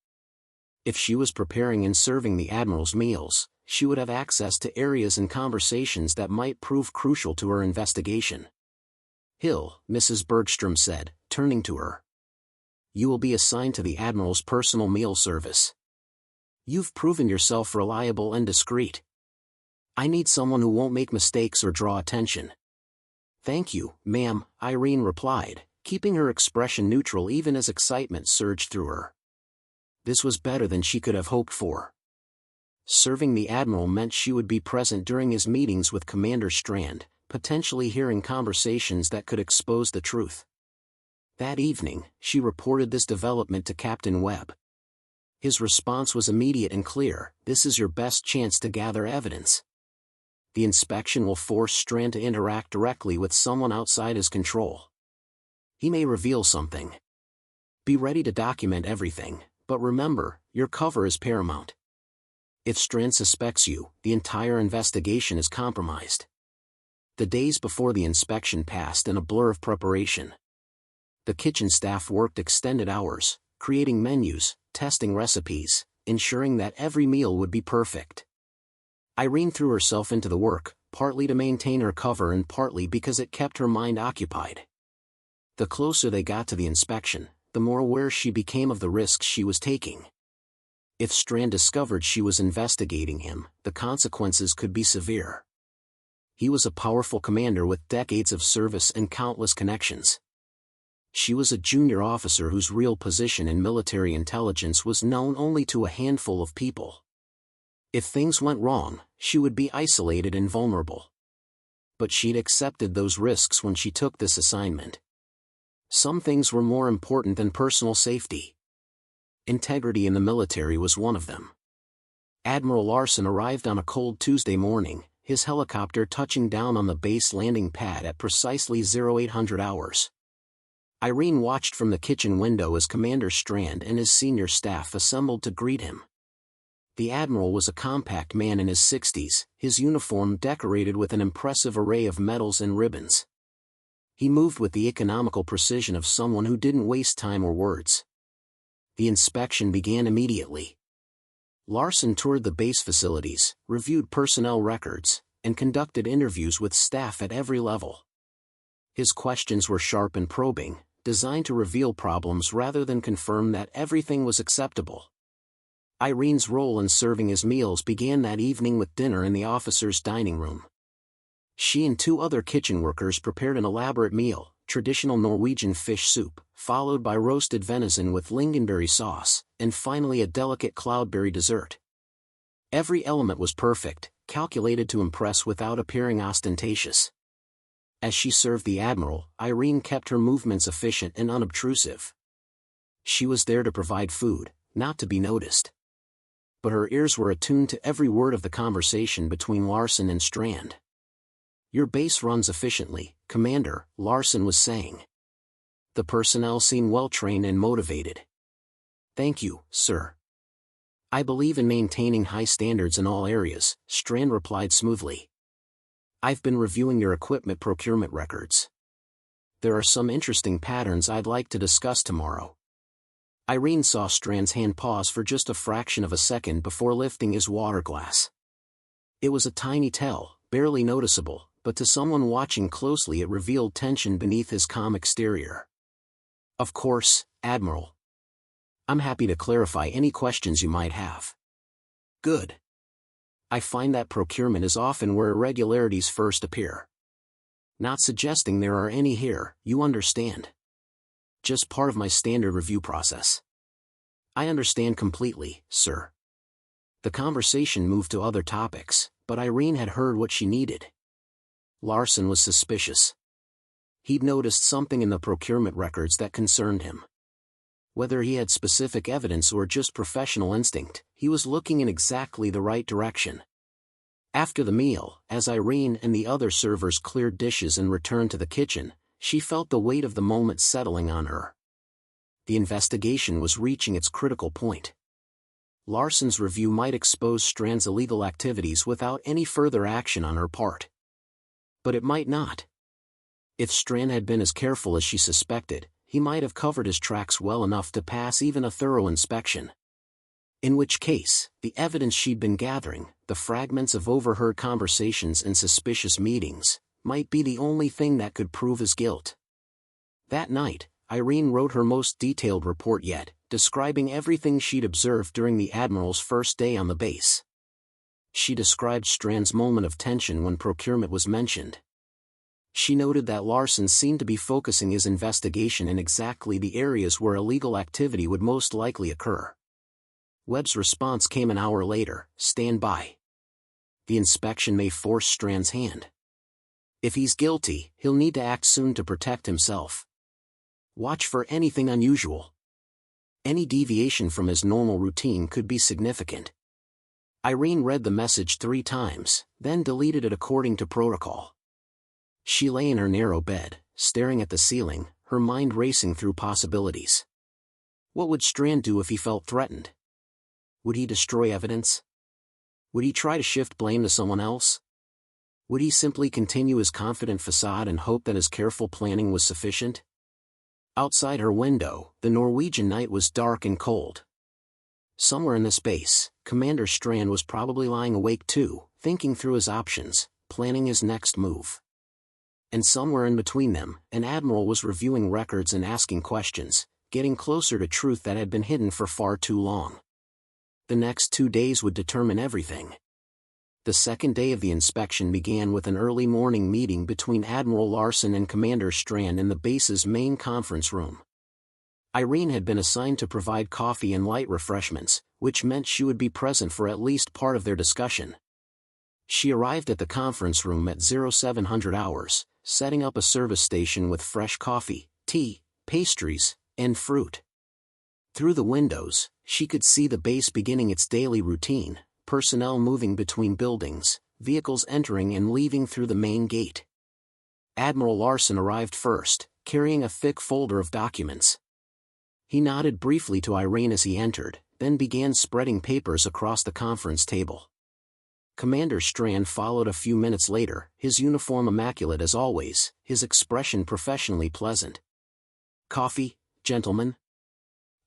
If she was preparing and serving the Admiral's meals, she would have access to areas and conversations that might prove crucial to her investigation. "Hill," Mrs. Bergstrom said, turning to her. "You will be assigned to the Admiral's personal meal service. You've proven yourself reliable and discreet. I need someone who won't make mistakes or draw attention." "Thank you, ma'am," Irene replied, keeping her expression neutral even as excitement surged through her. This was better than she could have hoped for. Serving the Admiral meant she would be present during his meetings with Commander Strand, potentially hearing conversations that could expose the truth. That evening, she reported this development to Captain Webb. His response was immediate and clear: "This is your best chance to gather evidence. The inspection will force Strand to interact directly with someone outside his control. He may reveal something. Be ready to document everything, but remember, your cover is paramount. If Strand suspects you, the entire investigation is compromised." The days before the inspection passed in a blur of preparation. The kitchen staff worked extended hours, creating menus, testing recipes, ensuring that every meal would be perfect. Irene threw herself into the work, partly to maintain her cover and partly because it kept her mind occupied. The closer they got to the inspection, the more aware she became of the risks she was taking. If Strand discovered she was investigating him, the consequences could be severe. He was a powerful commander with decades of service and countless connections. She was a junior officer whose real position in military intelligence was known only to a handful of people. If things went wrong, she would be isolated and vulnerable. But she'd accepted those risks when she took this assignment. Some things were more important than personal safety. Integrity in the military was one of them. Admiral Larson arrived on a cold Tuesday morning, his helicopter touching down on the base landing pad at precisely 0800 hours. Irene watched from the kitchen window as Commander Strand and his senior staff assembled to greet him. The Admiral was a compact man in his 60s, his uniform decorated with an impressive array of medals and ribbons. He moved with the economical precision of someone who didn't waste time or words. The inspection began immediately. Larson toured the base facilities, reviewed personnel records, and conducted interviews with staff at every level. His questions were sharp and probing, designed to reveal problems rather than confirm that everything was acceptable. Irene's role in serving his meals began that evening with dinner in the officers' dining room. She and 2 other kitchen workers prepared an elaborate meal, traditional Norwegian fish soup, followed by roasted venison with lingonberry sauce, and finally a delicate cloudberry dessert. Every element was perfect: calculated to impress without appearing ostentatious. As she served the Admiral, Irene kept her movements efficient and unobtrusive. She was there to provide food, not to be noticed. But her ears were attuned to every word of the conversation between Larsen and Strand. "Your base runs efficiently, Commander," Larsen was saying. "The personnel seem well-trained and motivated." "Thank you, sir. I believe in maintaining high standards in all areas," Strand replied smoothly. "I've been reviewing your equipment procurement records. There are some interesting patterns I'd like to discuss tomorrow." Irene saw Strand's hand pause for just a fraction of a second before lifting his water glass. It was a tiny tell, barely noticeable, but to someone watching closely it revealed tension beneath his calm exterior. "Of course, Admiral. I'm happy to clarify any questions you might have." "Good. I find that procurement is often where irregularities first appear. Not suggesting there are any here, you understand. Just part of my standard review process." "I understand completely, sir." The conversation moved to other topics, but Irene had heard what she needed. Larsen was suspicious. He'd noticed something in the procurement records that concerned him. Whether he had specific evidence or just professional instinct, he was looking in exactly the right direction. After the meal, as Irene and the other servers cleared dishes and returned to the kitchen, she felt the weight of the moment settling on her. The investigation was reaching its critical point. Larsen's review might expose Strand's illegal activities without any further action on her part. But it might not. If Strand had been as careful as she suspected, he might have covered his tracks well enough to pass even a thorough inspection. In which case, the evidence she'd been gathering, the fragments of overheard conversations and suspicious meetings, might be the only thing that could prove his guilt. That night, Irene wrote her most detailed report yet, describing everything she'd observed during the Admiral's first day on the base. She described Strand's moment of tension when procurement was mentioned. She noted that Larsen seemed to be focusing his investigation in exactly the areas where illegal activity would most likely occur. Webb's response came an hour later: "Stand by. The inspection may force Strand's hand. If he's guilty, he'll need to act soon to protect himself. Watch for anything unusual. Any deviation from his normal routine could be significant." Irene read the message 3 times, then deleted it according to protocol. She lay in her narrow bed, staring at the ceiling, her mind racing through possibilities. What would Strand do if he felt threatened? Would he destroy evidence? Would he try to shift blame to someone else? Would he simply continue his confident facade and hope that his careful planning was sufficient? Outside her window, the Norwegian night was dark and cold. Somewhere in this base, Commander Strand was probably lying awake too, thinking through his options, planning his next move. And somewhere in between them, an admiral was reviewing records and asking questions, getting closer to truth that had been hidden for far too long. The next 2 days would determine everything. The second day of the inspection began with an early morning meeting between Admiral Larsen and Commander Strand in the base's main conference room. Irene had been assigned to provide coffee and light refreshments, which meant she would be present for at least part of their discussion. She arrived at the conference room at 0700 hours, setting up a service station with fresh coffee, tea, pastries, and fruit. Through the windows, she could see the base beginning its daily routine, personnel moving between buildings, vehicles entering and leaving through the main gate. Admiral Larsen arrived first, carrying a thick folder of documents. He nodded briefly to Irene as he entered, then began spreading papers across the conference table. Commander Strand followed a few minutes later, his uniform immaculate as always, his expression professionally pleasant. "Coffee, gentlemen?"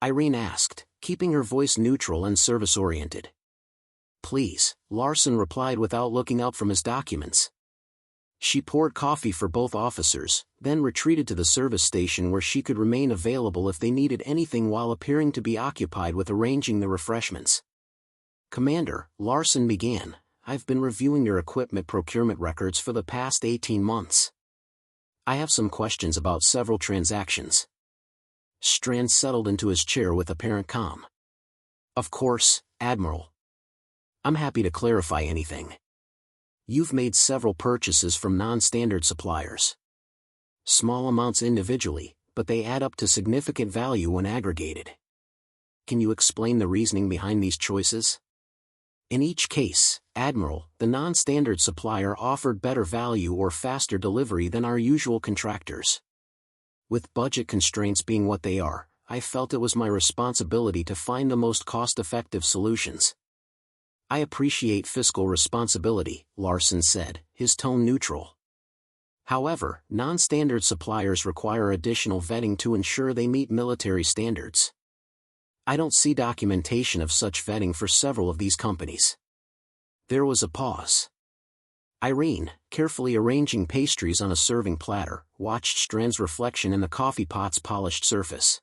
Irene asked, keeping her voice neutral and service-oriented. "Please," Larsen replied without looking up from his documents. She poured coffee for both officers, then retreated to the service station where she could remain available if they needed anything while appearing to be occupied with arranging the refreshments. "Commander," Larsen began, "I've been reviewing your equipment procurement records for the past 18 months. I have some questions about several transactions." Strand settled into his chair with apparent calm. "Of course, Admiral. I'm happy to clarify anything." You've made several purchases from non-standard suppliers. Small amounts individually, but they add up to significant value when aggregated. Can you explain the reasoning behind these choices? In each case, Admiral, the non-standard supplier offered better value or faster delivery than our usual contractors. With budget constraints being what they are, I felt it was my responsibility to find the most cost-effective solutions. I appreciate fiscal responsibility, Larson said, his tone neutral. However, non-standard suppliers require additional vetting to ensure they meet military standards. I don't see documentation of such vetting for several of these companies. There was a pause. Irene, carefully arranging pastries on a serving platter, watched Strand's reflection in the coffee pot's polished surface.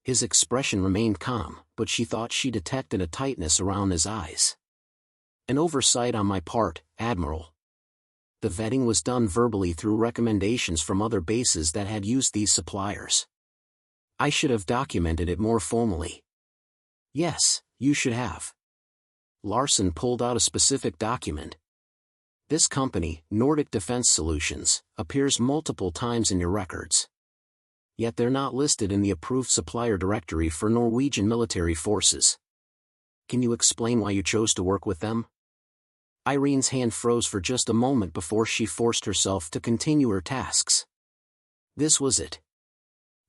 His expression remained calm, but she thought she detected a tightness around his eyes. An oversight on my part, Admiral. The vetting was done verbally through recommendations from other bases that had used these suppliers. I should have documented it more formally. Yes, you should have. Larson pulled out a specific document. This company, Nordic Defense Solutions, appears multiple times in your records. Yet they're not listed in the approved supplier directory for Norwegian military forces. Can you explain why you chose to work with them? Irene's hand froze for just a moment before she forced herself to continue her tasks. This was it.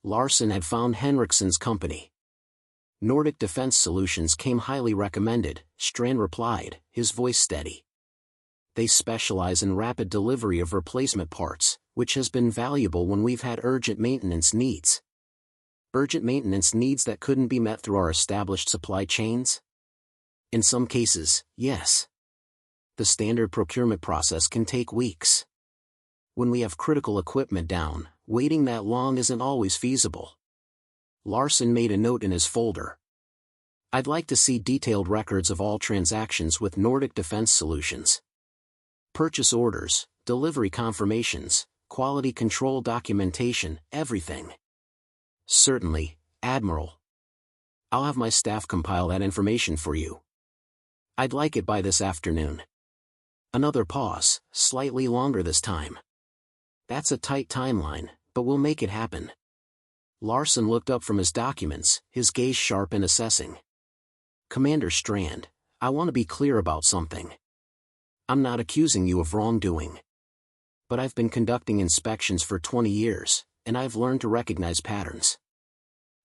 Larson had found Henriksen's company. Nordic Defense Solutions came highly recommended, Strand replied, his voice steady. They specialize in rapid delivery of replacement parts, which has been valuable when we've had urgent maintenance needs. Urgent maintenance needs that couldn't be met through our established supply chains? In some cases, yes. The standard procurement process can take weeks. When we have critical equipment down, waiting that long isn't always feasible. Larson made a note in his folder. I'd like to see detailed records of all transactions with Nordic Defense Solutions. Purchase orders, delivery confirmations, quality control documentation, everything. Certainly, Admiral. I'll have my staff compile that information for you. I'd like it by this afternoon. Another pause, slightly longer this time. That's a tight timeline, but we'll make it happen. Larson looked up from his documents, his gaze sharp and assessing. Commander Strand, I want to be clear about something. I'm not accusing you of wrongdoing. But I've been conducting inspections for 20 years, and I've learned to recognize patterns.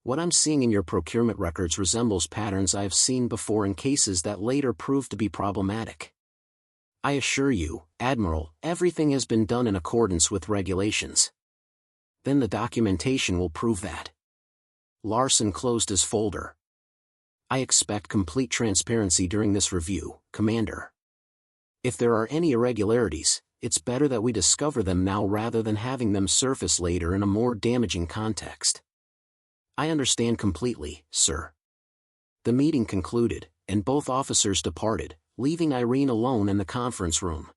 What I'm seeing in your procurement records resembles patterns I have seen before in cases that later proved to be problematic. I assure you, Admiral, everything has been done in accordance with regulations. Then the documentation will prove that. Larson closed his folder. I expect complete transparency during this review, Commander. If there are any irregularities, it's better that we discover them now rather than having them surface later in a more damaging context. I understand completely, sir. The meeting concluded, and both officers departed, leaving Irene alone in the conference room.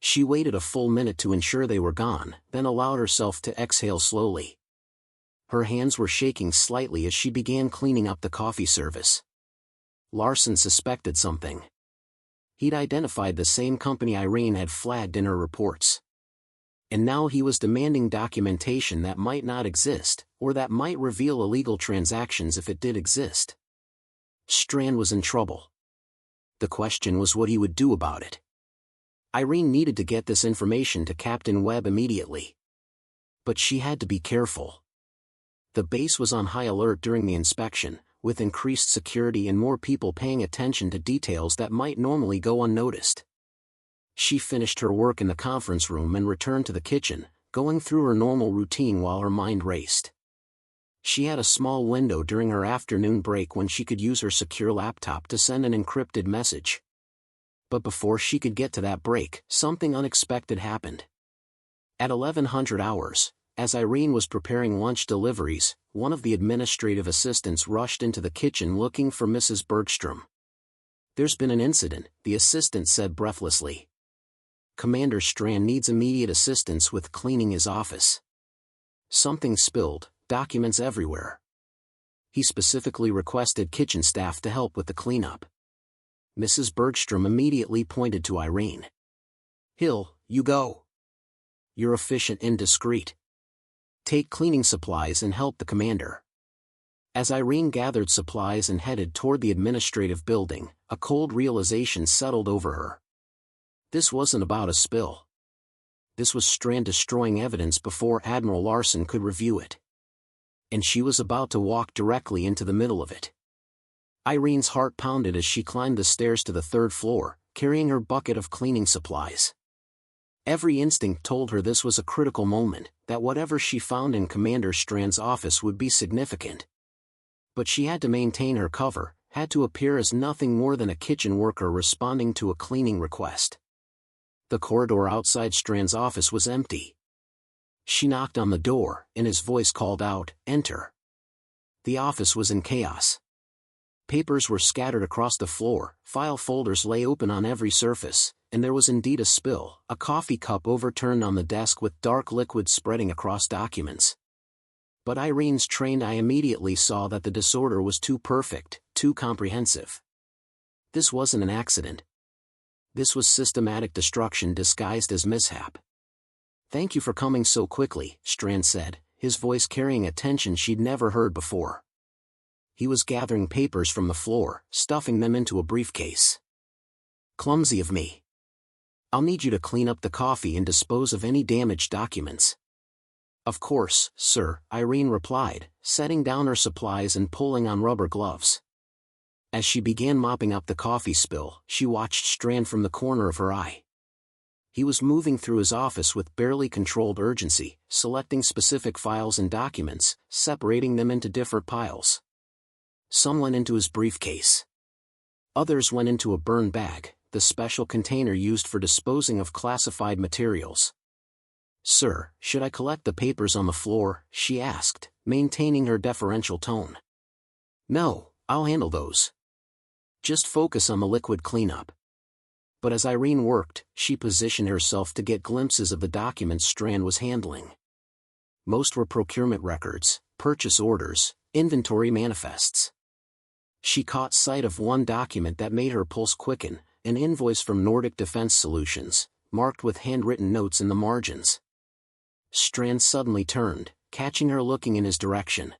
She waited a full minute to ensure they were gone, then allowed herself to exhale slowly. Her hands were shaking slightly as she began cleaning up the coffee service. Larson suspected something. He'd identified the same company Irene had flagged in her reports. And now he was demanding documentation that might not exist, or that might reveal illegal transactions if it did exist. Strand was in trouble. The question was what he would do about it. Irene needed to get this information to Captain Webb immediately. But she had to be careful. The base was on high alert during the inspection, with increased security and more people paying attention to details that might normally go unnoticed. She finished her work in the conference room and returned to the kitchen, going through her normal routine while her mind raced. She had a small window during her afternoon break when she could use her secure laptop to send an encrypted message. But before she could get to that break, something unexpected happened. At 1100 hours, as Irene was preparing lunch deliveries, one of the administrative assistants rushed into the kitchen looking for Mrs. Bergstrom. There's been an incident, the assistant said breathlessly. Commander Strand needs immediate assistance with cleaning his office. Something spilled, documents everywhere. He specifically requested kitchen staff to help with the cleanup. Mrs. Bergstrom immediately pointed to Irene. Hill, you go. You're efficient and discreet. Take cleaning supplies and help the commander. As Irene gathered supplies and headed toward the administrative building, a cold realization settled over her. This wasn't about a spill. This was Strand destroying evidence before Admiral Larson could review it. And she was about to walk directly into the middle of it. Irene's heart pounded as she climbed the stairs to the third floor, carrying her bucket of cleaning supplies. Every instinct told her this was a critical moment, that whatever she found in Commander Strand's office would be significant. But she had to maintain her cover, had to appear as nothing more than a kitchen worker responding to a cleaning request. The corridor outside Strand's office was empty. She knocked on the door, and his voice called out, "Enter." The office was in chaos. Papers were scattered across the floor, file folders lay open on every surface, and there was indeed a spill, a coffee cup overturned on the desk with dark liquid spreading across documents. But Irene's trained eye immediately saw that the disorder was too perfect, too comprehensive. This wasn't an accident. This was systematic destruction disguised as mishap. "Thank you for coming so quickly," Strand said, his voice carrying a tension she'd never heard before. He was gathering papers from the floor, stuffing them into a briefcase. "Clumsy of me. I'll need you to clean up the coffee and dispose of any damaged documents." "Of course, sir," Irene replied, setting down her supplies and pulling on rubber gloves. As she began mopping up the coffee spill, she watched Strand from the corner of her eye. He was moving through his office with barely controlled urgency, selecting specific files and documents, separating them into different piles. Some went into his briefcase. Others went into a burn bag, the special container used for disposing of classified materials. "Sir, should I collect the papers on the floor?" she asked, maintaining her deferential tone. "No, I'll handle those. Just focus on the liquid cleanup." But as Irene worked, she positioned herself to get glimpses of the documents Strand was handling. Most were procurement records, purchase orders, inventory manifests. She caught sight of one document that made her pulse quicken, an invoice from Nordic Defense Solutions, marked with handwritten notes in the margins. Strand suddenly turned, catching her looking in his direction.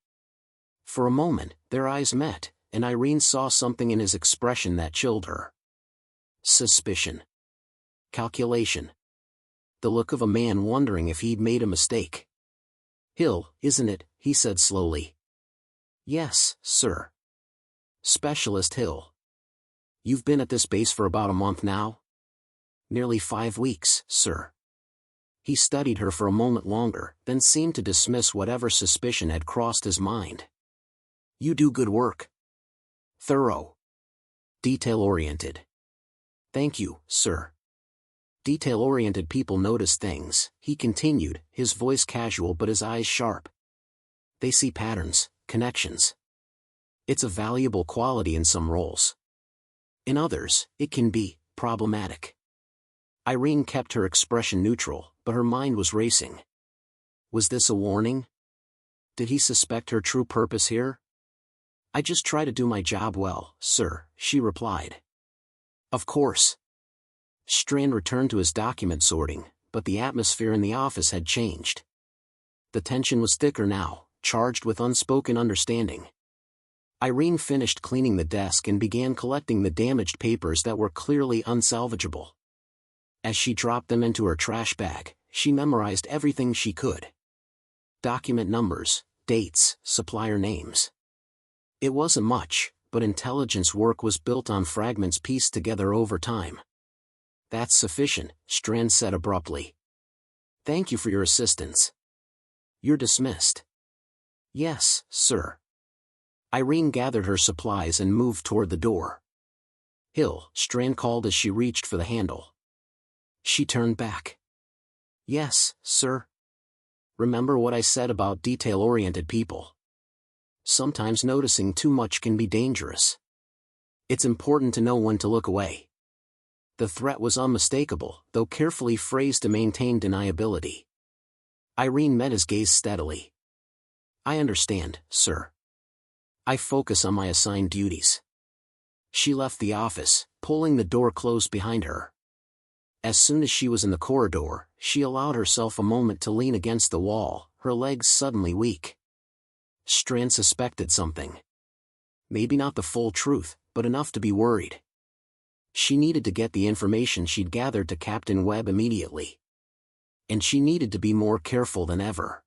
For a moment, their eyes met, and Irene saw something in his expression that chilled her. Suspicion. Calculation. The look of a man wondering if he'd made a mistake. "Hill, isn't it?" he said slowly. "Yes, sir." "Specialist Hill. You've been at this base for about a month now?" "Nearly 5 weeks, sir." He studied her for a moment longer, then seemed to dismiss whatever suspicion had crossed his mind. "You do good work. Thorough. Detail-oriented." "Thank you, sir." "Detail-oriented people notice things," he continued, his voice casual but his eyes sharp. "They see patterns, connections. It's a valuable quality in some roles. In others, it can be problematic." Irene kept her expression neutral, but her mind was racing. Was this a warning? Did he suspect her true purpose here? "I just try to do my job well, sir," she replied. "Of course." Strand returned to his document sorting, but the atmosphere in the office had changed. The tension was thicker now, charged with unspoken understanding. Irene finished cleaning the desk and began collecting the damaged papers that were clearly unsalvageable. As she dropped them into her trash bag, she memorized everything she could. Document numbers, dates, supplier names. It wasn't much, but intelligence work was built on fragments pieced together over time. "That's sufficient," Strand said abruptly. "Thank you for your assistance. You're dismissed." "Yes, sir." Irene gathered her supplies and moved toward the door. "Hill," Strand called as she reached for the handle. She turned back. "Yes, sir." "Remember what I said about detail-oriented people. Sometimes noticing too much can be dangerous. It's important to know when to look away." The threat was unmistakable, though carefully phrased to maintain deniability. Irene met his gaze steadily. "I understand, sir. I focus on my assigned duties." She left the office, pulling the door closed behind her. As soon as she was in the corridor, she allowed herself a moment to lean against the wall, her legs suddenly weak. Strand suspected something. Maybe not the full truth, but enough to be worried. She needed to get the information she'd gathered to Captain Webb immediately. And she needed to be more careful than ever.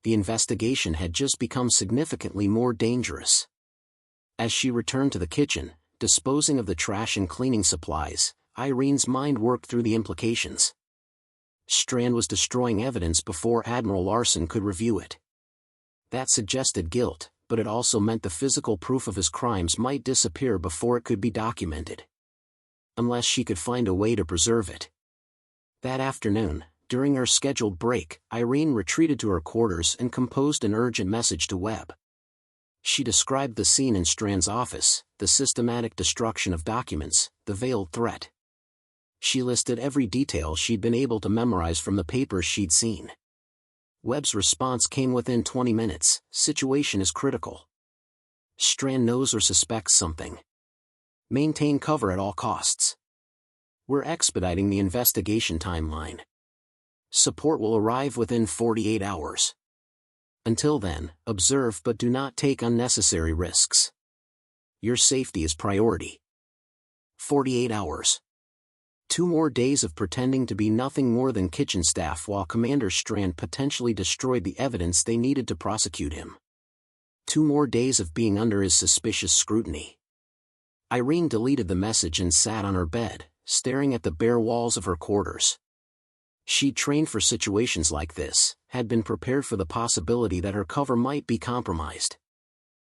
The investigation had just become significantly more dangerous. As she returned to the kitchen, disposing of the trash and cleaning supplies, Irene's mind worked through the implications. Strand was destroying evidence before Admiral Larson could review it. That suggested guilt, but it also meant the physical proof of his crimes might disappear before it could be documented. Unless she could find a way to preserve it. That afternoon, during her scheduled break, Irene retreated to her quarters and composed an urgent message to Webb. She described the scene in Strand's office, the systematic destruction of documents, the veiled threat. She listed every detail she'd been able to memorize from the papers she'd seen. Webb's response came within 20 minutes, "Situation is critical. Strand knows or suspects something. Maintain cover at all costs. We're expediting the investigation timeline. Support will arrive within 48 hours. Until then, observe but do not take unnecessary risks. Your safety is priority." 48 hours. 2 more days of pretending to be nothing more than kitchen staff while Commander Strand potentially destroyed the evidence they needed to prosecute him. 2 more days of being under his suspicious scrutiny. Irene deleted the message and sat on her bed, staring at the bare walls of her quarters. She'd trained for situations like this, had been prepared for the possibility that her cover might be compromised.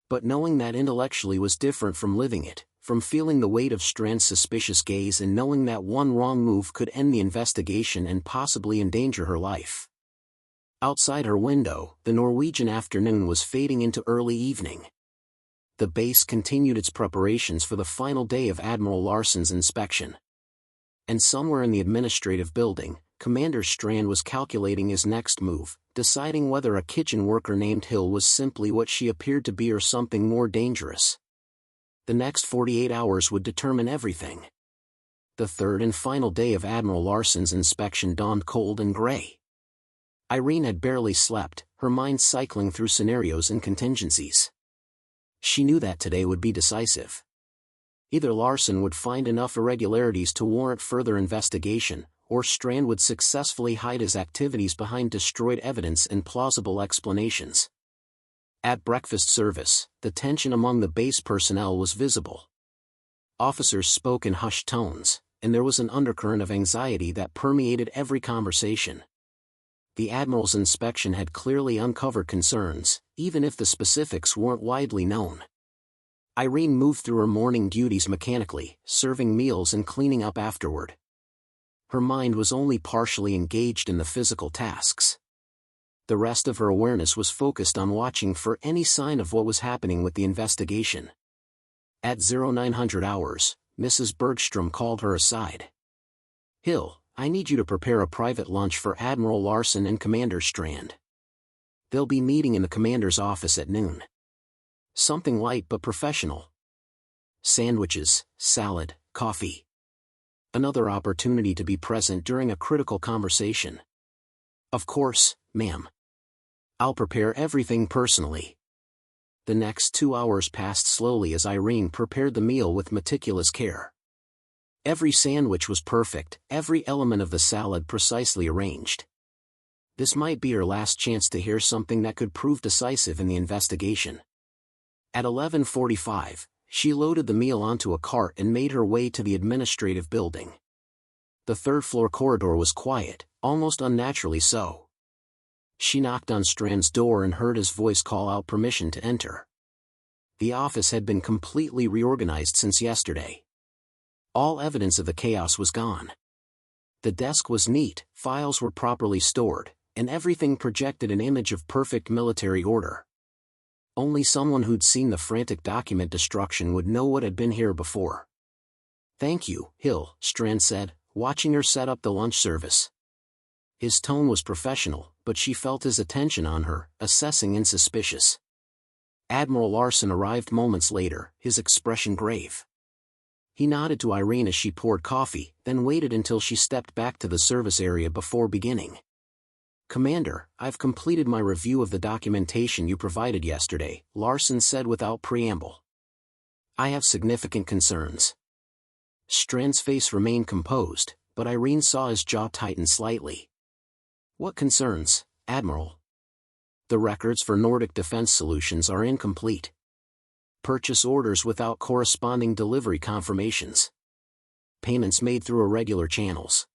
But knowing that intellectually was different from living it, from feeling the weight of Strand's suspicious gaze and knowing that one wrong move could end the investigation and possibly endanger her life. Outside her window, the Norwegian afternoon was fading into early evening. The base continued its preparations for the final day of Admiral Larson's inspection. And somewhere in the administrative building, Commander Strand was calculating his next move, deciding whether a kitchen worker named Hill was simply what she appeared to be or something more dangerous. The next 48 hours would determine everything. The third and final day of Admiral Larson's inspection dawned cold and gray. Irene had barely slept, her mind cycling through scenarios and contingencies. She knew that today would be decisive. Either Larson would find enough irregularities to warrant further investigation, or Strand would successfully hide his activities behind destroyed evidence and plausible explanations. At breakfast service, the tension among the base personnel was visible. Officers spoke in hushed tones, and there was an undercurrent of anxiety that permeated every conversation. The Admiral's inspection had clearly uncovered concerns, even if the specifics weren't widely known. Irene moved through her morning duties mechanically, serving meals and cleaning up afterward. Her mind was only partially engaged in the physical tasks. The rest of her awareness was focused on watching for any sign of what was happening with the investigation. At 0900 hours, Mrs. Bergstrom called her aside. "Hill, I need you to prepare a private lunch for Admiral Larson and Commander Strand. They'll be meeting in the commander's office at noon. Something light but professional. Sandwiches, salad, coffee. Another opportunity to be present during a critical conversation." "Of course, ma'am. I'll prepare everything personally." The next 2 hours passed slowly as Irene prepared the meal with meticulous care. Every sandwich was perfect, every element of the salad precisely arranged. This might be her last chance to hear something that could prove decisive in the investigation. At 11:45, she loaded the meal onto a cart and made her way to the administrative building. The third-floor corridor was quiet, almost unnaturally so. She knocked on Strand's door and heard his voice call out permission to enter. The office had been completely reorganized since yesterday. All evidence of the chaos was gone. The desk was neat, files were properly stored, and everything projected an image of perfect military order. Only someone who'd seen the frantic document destruction would know what had been here before. "Thank you, Hill," Strand said, watching her set up the lunch service. His tone was professional, but she felt his attention on her, assessing and suspicious. Admiral Larson arrived moments later, his expression grave. He nodded to Irene as she poured coffee, then waited until she stepped back to the service area before beginning. "Commander, I've completed my review of the documentation you provided yesterday," Larson said without preamble. "I have significant concerns." Strand's face remained composed, but Irene saw his jaw tighten slightly. "What concerns, Admiral?" "The records for Nordic Defense Solutions are incomplete. Purchase orders without corresponding delivery confirmations. Payments made through irregular channels.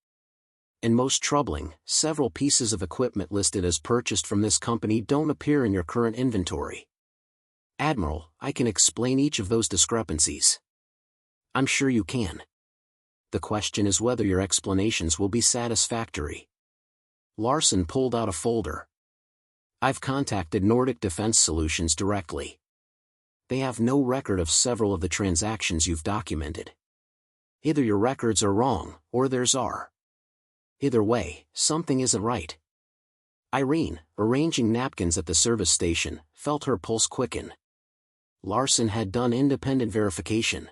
And most troubling, several pieces of equipment listed as purchased from this company don't appear in your current inventory." "Admiral, I can explain each of those discrepancies." "I'm sure you can. The question is whether your explanations will be satisfactory." Larson pulled out a folder. "I've contacted Nordic Defense Solutions directly. They have no record of several of the transactions you've documented. Either your records are wrong, or theirs are. Either way, something isn't right." Irene, arranging napkins at the service station, felt her pulse quicken. Larson had done independent verification.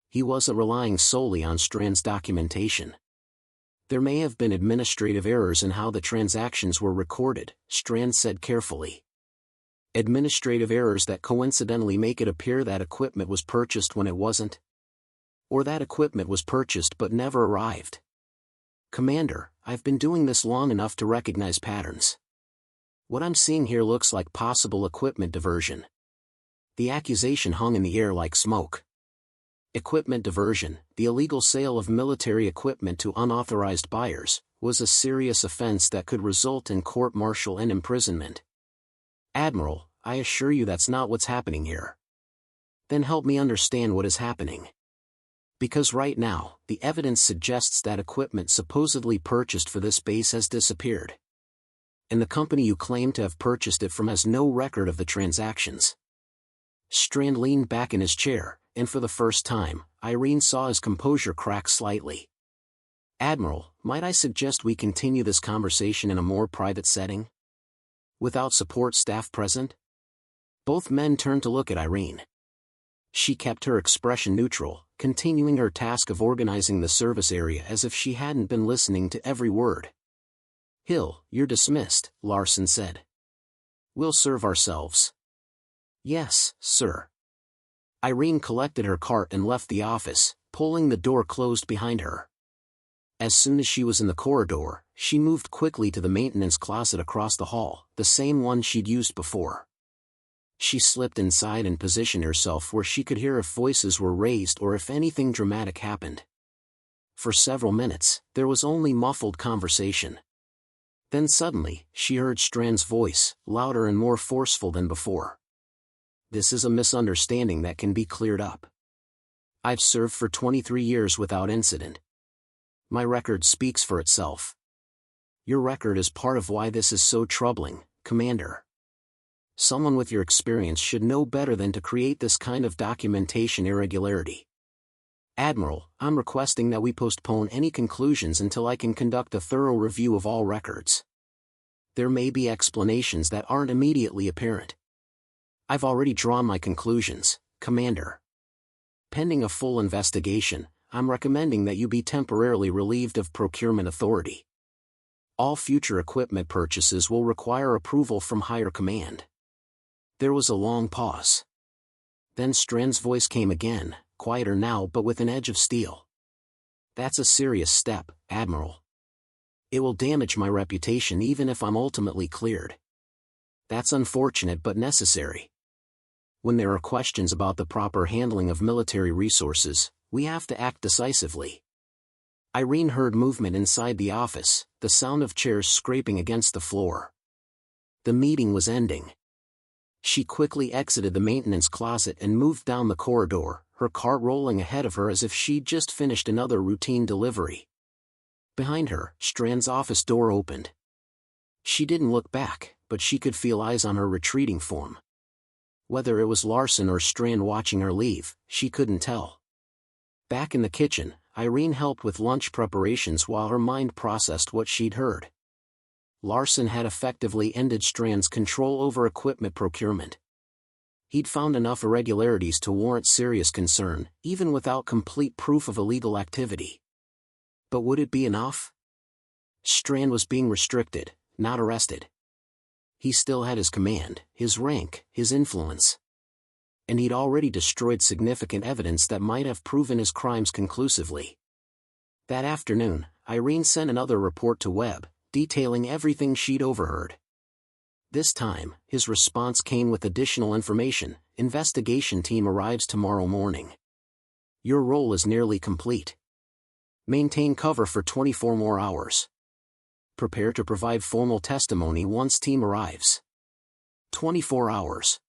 He wasn't relying solely on Strand's documentation. "There may have been administrative errors in how the transactions were recorded," Strand said carefully. "Administrative errors that coincidentally make it appear that equipment was purchased when it wasn't? Or that equipment was purchased but never arrived?" "Commander, I've been doing this long enough to recognize patterns. What I'm seeing here looks like possible equipment diversion." The accusation hung in the air like smoke. Equipment diversion, the illegal sale of military equipment to unauthorized buyers, was a serious offense that could result in court-martial and imprisonment. "Admiral, I assure you that's not what's happening here." "Then help me understand what is happening." "Because right now, the evidence suggests that equipment supposedly purchased for this base has disappeared. And the company you claim to have purchased it from has no record of the transactions." Strand leaned back in his chair, and for the first time, Irene saw his composure crack slightly. "Admiral, might I suggest we continue this conversation in a more private setting? Without support staff present?" Both men turned to look at Irene. She kept her expression neutral, continuing her task of organizing the service area as if she hadn't been listening to every word. "Hill, you're dismissed," Larson said. "We'll serve ourselves." "Yes, sir." Irene collected her cart and left the office, pulling the door closed behind her. As soon as she was in the corridor, she moved quickly to the maintenance closet across the hall, the same one she'd used before. She slipped inside and positioned herself where she could hear if voices were raised or if anything dramatic happened. For several minutes, there was only muffled conversation. Then suddenly, she heard Strand's voice, louder and more forceful than before. "This is a misunderstanding that can be cleared up. I've served for 23 years without incident. My record speaks for itself. Your record is part of why this is so troubling, Commander. Someone with your experience should know better than to create this kind of documentation irregularity. Admiral, I'm requesting that we postpone any conclusions until I can conduct a thorough review of all records. There may be explanations that aren't immediately apparent. I've already drawn my conclusions, Commander. Pending a full investigation, I'm recommending that you be temporarily relieved of procurement authority. All future equipment purchases will require approval from higher command." There was a long pause. Then Strand's voice came again, quieter now but with an edge of steel. "That's a serious step, Admiral. It will damage my reputation even if I'm ultimately cleared. That's unfortunate but necessary. When there are questions about the proper handling of military resources, we have to act decisively." Irene heard movement inside the office, the sound of chairs scraping against the floor. The meeting was ending. She quickly exited the maintenance closet and moved down the corridor, her cart rolling ahead of her as if she'd just finished another routine delivery. Behind her, Strand's office door opened. She didn't look back, but she could feel eyes on her retreating form. Whether it was Larson or Strand watching her leave, she couldn't tell. Back in the kitchen, Irene helped with lunch preparations while her mind processed what she'd heard. Larson had effectively ended Strand's control over equipment procurement. He'd found enough irregularities to warrant serious concern, even without complete proof of illegal activity. But would it be enough? Strand was being restricted, not arrested. He still had his command, his rank, his influence. And he'd already destroyed significant evidence that might have proven his crimes conclusively. That afternoon, Irene sent another report to Webb, detailing everything she'd overheard. This time, his response came with additional information. Investigation team arrives tomorrow morning. Your role is nearly complete. Maintain cover for 24 more hours. Prepare to provide formal testimony once team arrives. 24 hours.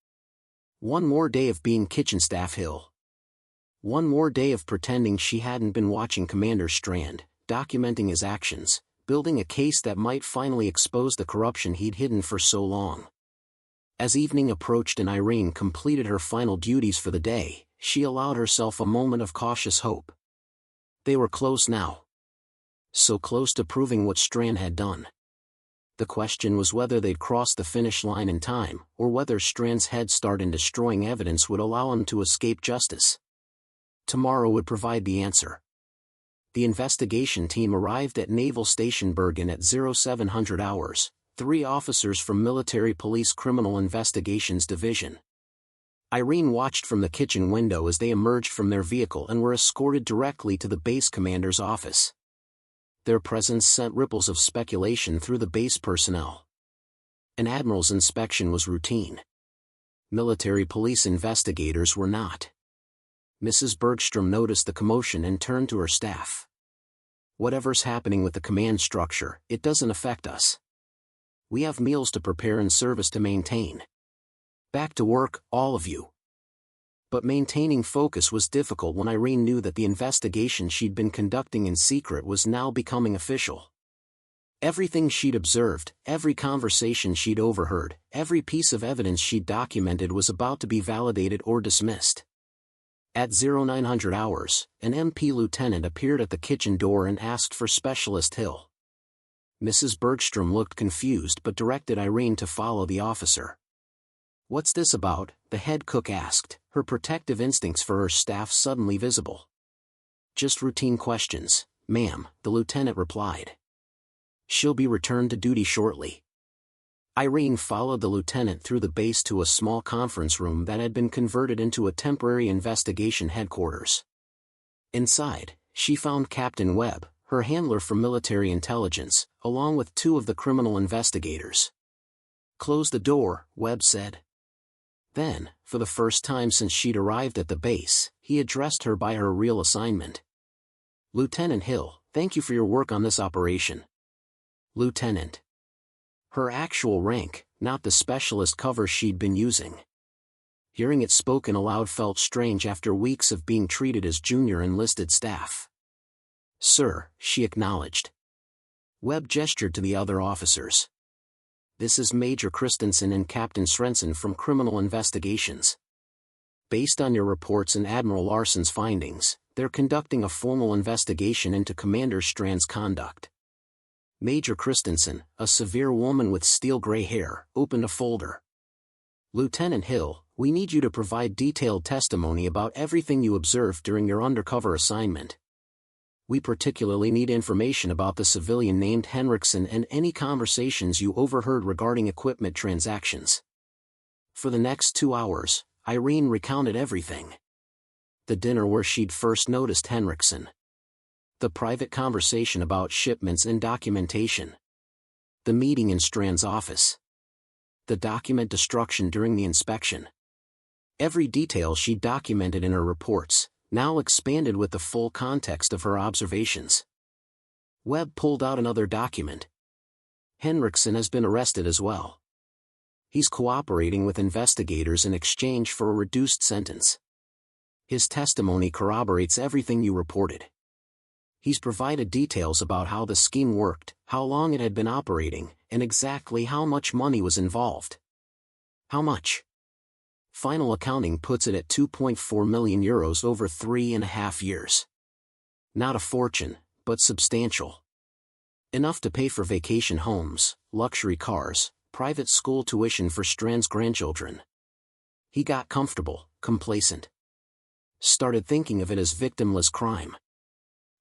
One more day of being kitchen staff Hill. One more day of pretending she hadn't been watching Commander Strand, documenting his actions, building a case that might finally expose the corruption he'd hidden for so long. As evening approached and Irene completed her final duties for the day, she allowed herself a moment of cautious hope. They were close now. So close to proving what Strand had done. The question was whether they'd cross the finish line in time, or whether Strand's head start in destroying evidence would allow him to escape justice. Tomorrow would provide the answer. The investigation team arrived at Naval Station Bergen at 0700 hours, 3 officers from Military Police Criminal Investigations Division. Irene watched from the kitchen window as they emerged from their vehicle and were escorted directly to the base commander's office. Their presence sent ripples of speculation through the base personnel. An admiral's inspection was routine. Military police investigators were not. Mrs. Bergstrom noticed the commotion and turned to her staff. Whatever's happening with the command structure, it doesn't affect us. We have meals to prepare and service to maintain. Back to work, all of you. But maintaining focus was difficult when Irene knew that the investigation she'd been conducting in secret was now becoming official. Everything she'd observed, every conversation she'd overheard, every piece of evidence she'd documented was about to be validated or dismissed. At 0900 hours, an MP lieutenant appeared at the kitchen door and asked for Specialist Hill. Mrs. Bergstrom looked confused but directed Irene to follow the officer. "What's this about?" the head cook asked, her protective instincts for her staff suddenly visible. "Just routine questions, ma'am," the lieutenant replied. "She'll be returned to duty shortly." Irene followed the lieutenant through the base to a small conference room that had been converted into a temporary investigation headquarters. Inside, she found Captain Webb, her handler from military intelligence, along with 2 of the criminal investigators. "Close the door," Webb said. Then, for the first time since she'd arrived at the base, he addressed her by her real assignment. "Lieutenant Hill, thank you for your work on this operation." Lieutenant. Her actual rank, not the specialist cover she'd been using. Hearing it spoken aloud felt strange after weeks of being treated as junior enlisted staff. "Sir," she acknowledged. Webb gestured to the other officers. "This is Major Christensen and Captain Svensson from Criminal Investigations. Based on your reports and Admiral Larsson's findings, they're conducting a formal investigation into Commander Strand's conduct." Major Christensen, a severe woman with steel-gray hair, opened a folder. "Lieutenant Hill, we need you to provide detailed testimony about everything you observed during your undercover assignment. We particularly need information about the civilian named Henriksen and any conversations you overheard regarding equipment transactions." For the next 2 hours, Irene recounted everything. The dinner where she'd first noticed Henriksen. The private conversation about shipments and documentation. The meeting in Strand's office. The document destruction during the inspection. Every detail she documented in her reports, now expanded with the full context of her observations. Webb pulled out another document. "Henriksen has been arrested as well. He's cooperating with investigators in exchange for a reduced sentence. His testimony corroborates everything you reported. He's provided details about how the scheme worked, how long it had been operating, and exactly how much money was involved." "How much?" Final accounting puts it at €2.4 million over 3.5 years. Not a fortune, but substantial. Enough to pay for vacation homes, luxury cars, private school tuition for Strand's grandchildren. He got comfortable, complacent. Started thinking of it as victimless crime.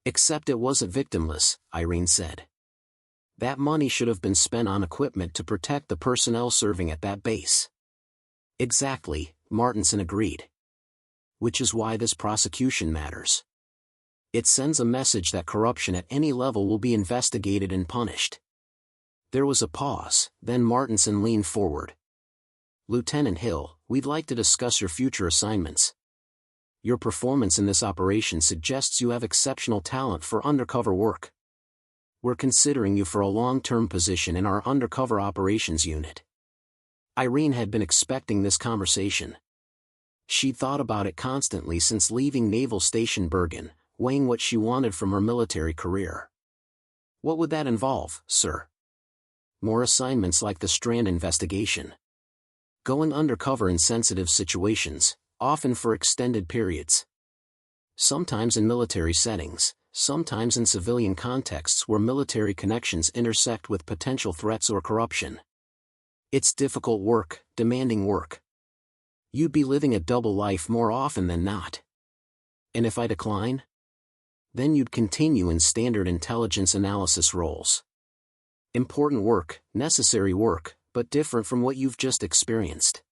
Except it wasn't victimless, Irene said. That money should have been spent on equipment to protect the personnel serving at that base. Exactly, Martinson agreed. Which is why this prosecution matters. It sends a message that corruption at any level will be investigated and punished. There was a pause, then Martinson leaned forward. Lieutenant Hill, we'd like to discuss your future assignments. Your performance in this operation suggests you have exceptional talent for undercover work. We're considering you for a long-term position in our undercover operations unit. Irene had been expecting this conversation. She'd thought about it constantly since leaving Naval Station Bergen, weighing what she wanted from her military career. What would that involve, sir? More assignments like the Strand investigation. Going undercover in sensitive situations, often for extended periods. Sometimes in military settings, sometimes in civilian contexts where military connections intersect with potential threats or corruption. It's difficult work, demanding work. You'd be living a double life more often than not. And if I decline? Then you'd continue in standard intelligence analysis roles. Important work, necessary work, but different from what you've just experienced.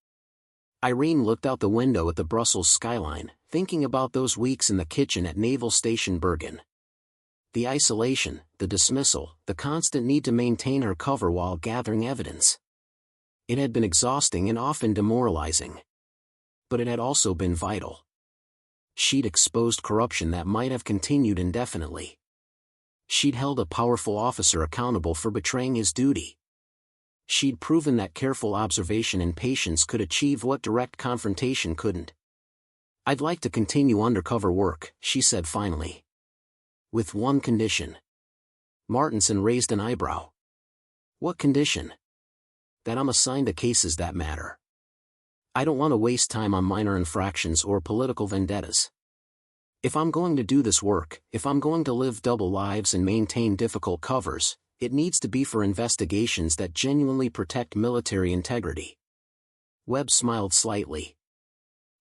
Irene looked out the window at the Brussels skyline, thinking about those weeks in the kitchen at Naval Station Bergen. The isolation, the dismissal, the constant need to maintain her cover while gathering evidence. It had been exhausting and often demoralizing. But it had also been vital. She'd exposed corruption that might have continued indefinitely. She'd held a powerful officer accountable for betraying his duty. She'd proven that careful observation and patience could achieve what direct confrontation couldn't. I'd like to continue undercover work, she said finally. With one condition. Martinson raised an eyebrow. What condition? That I'm assigned to cases that matter. I don't want to waste time on minor infractions or political vendettas. If I'm going to do this work, if I'm going to live double lives and maintain difficult covers, it needs to be for investigations that genuinely protect military integrity. Webb smiled slightly.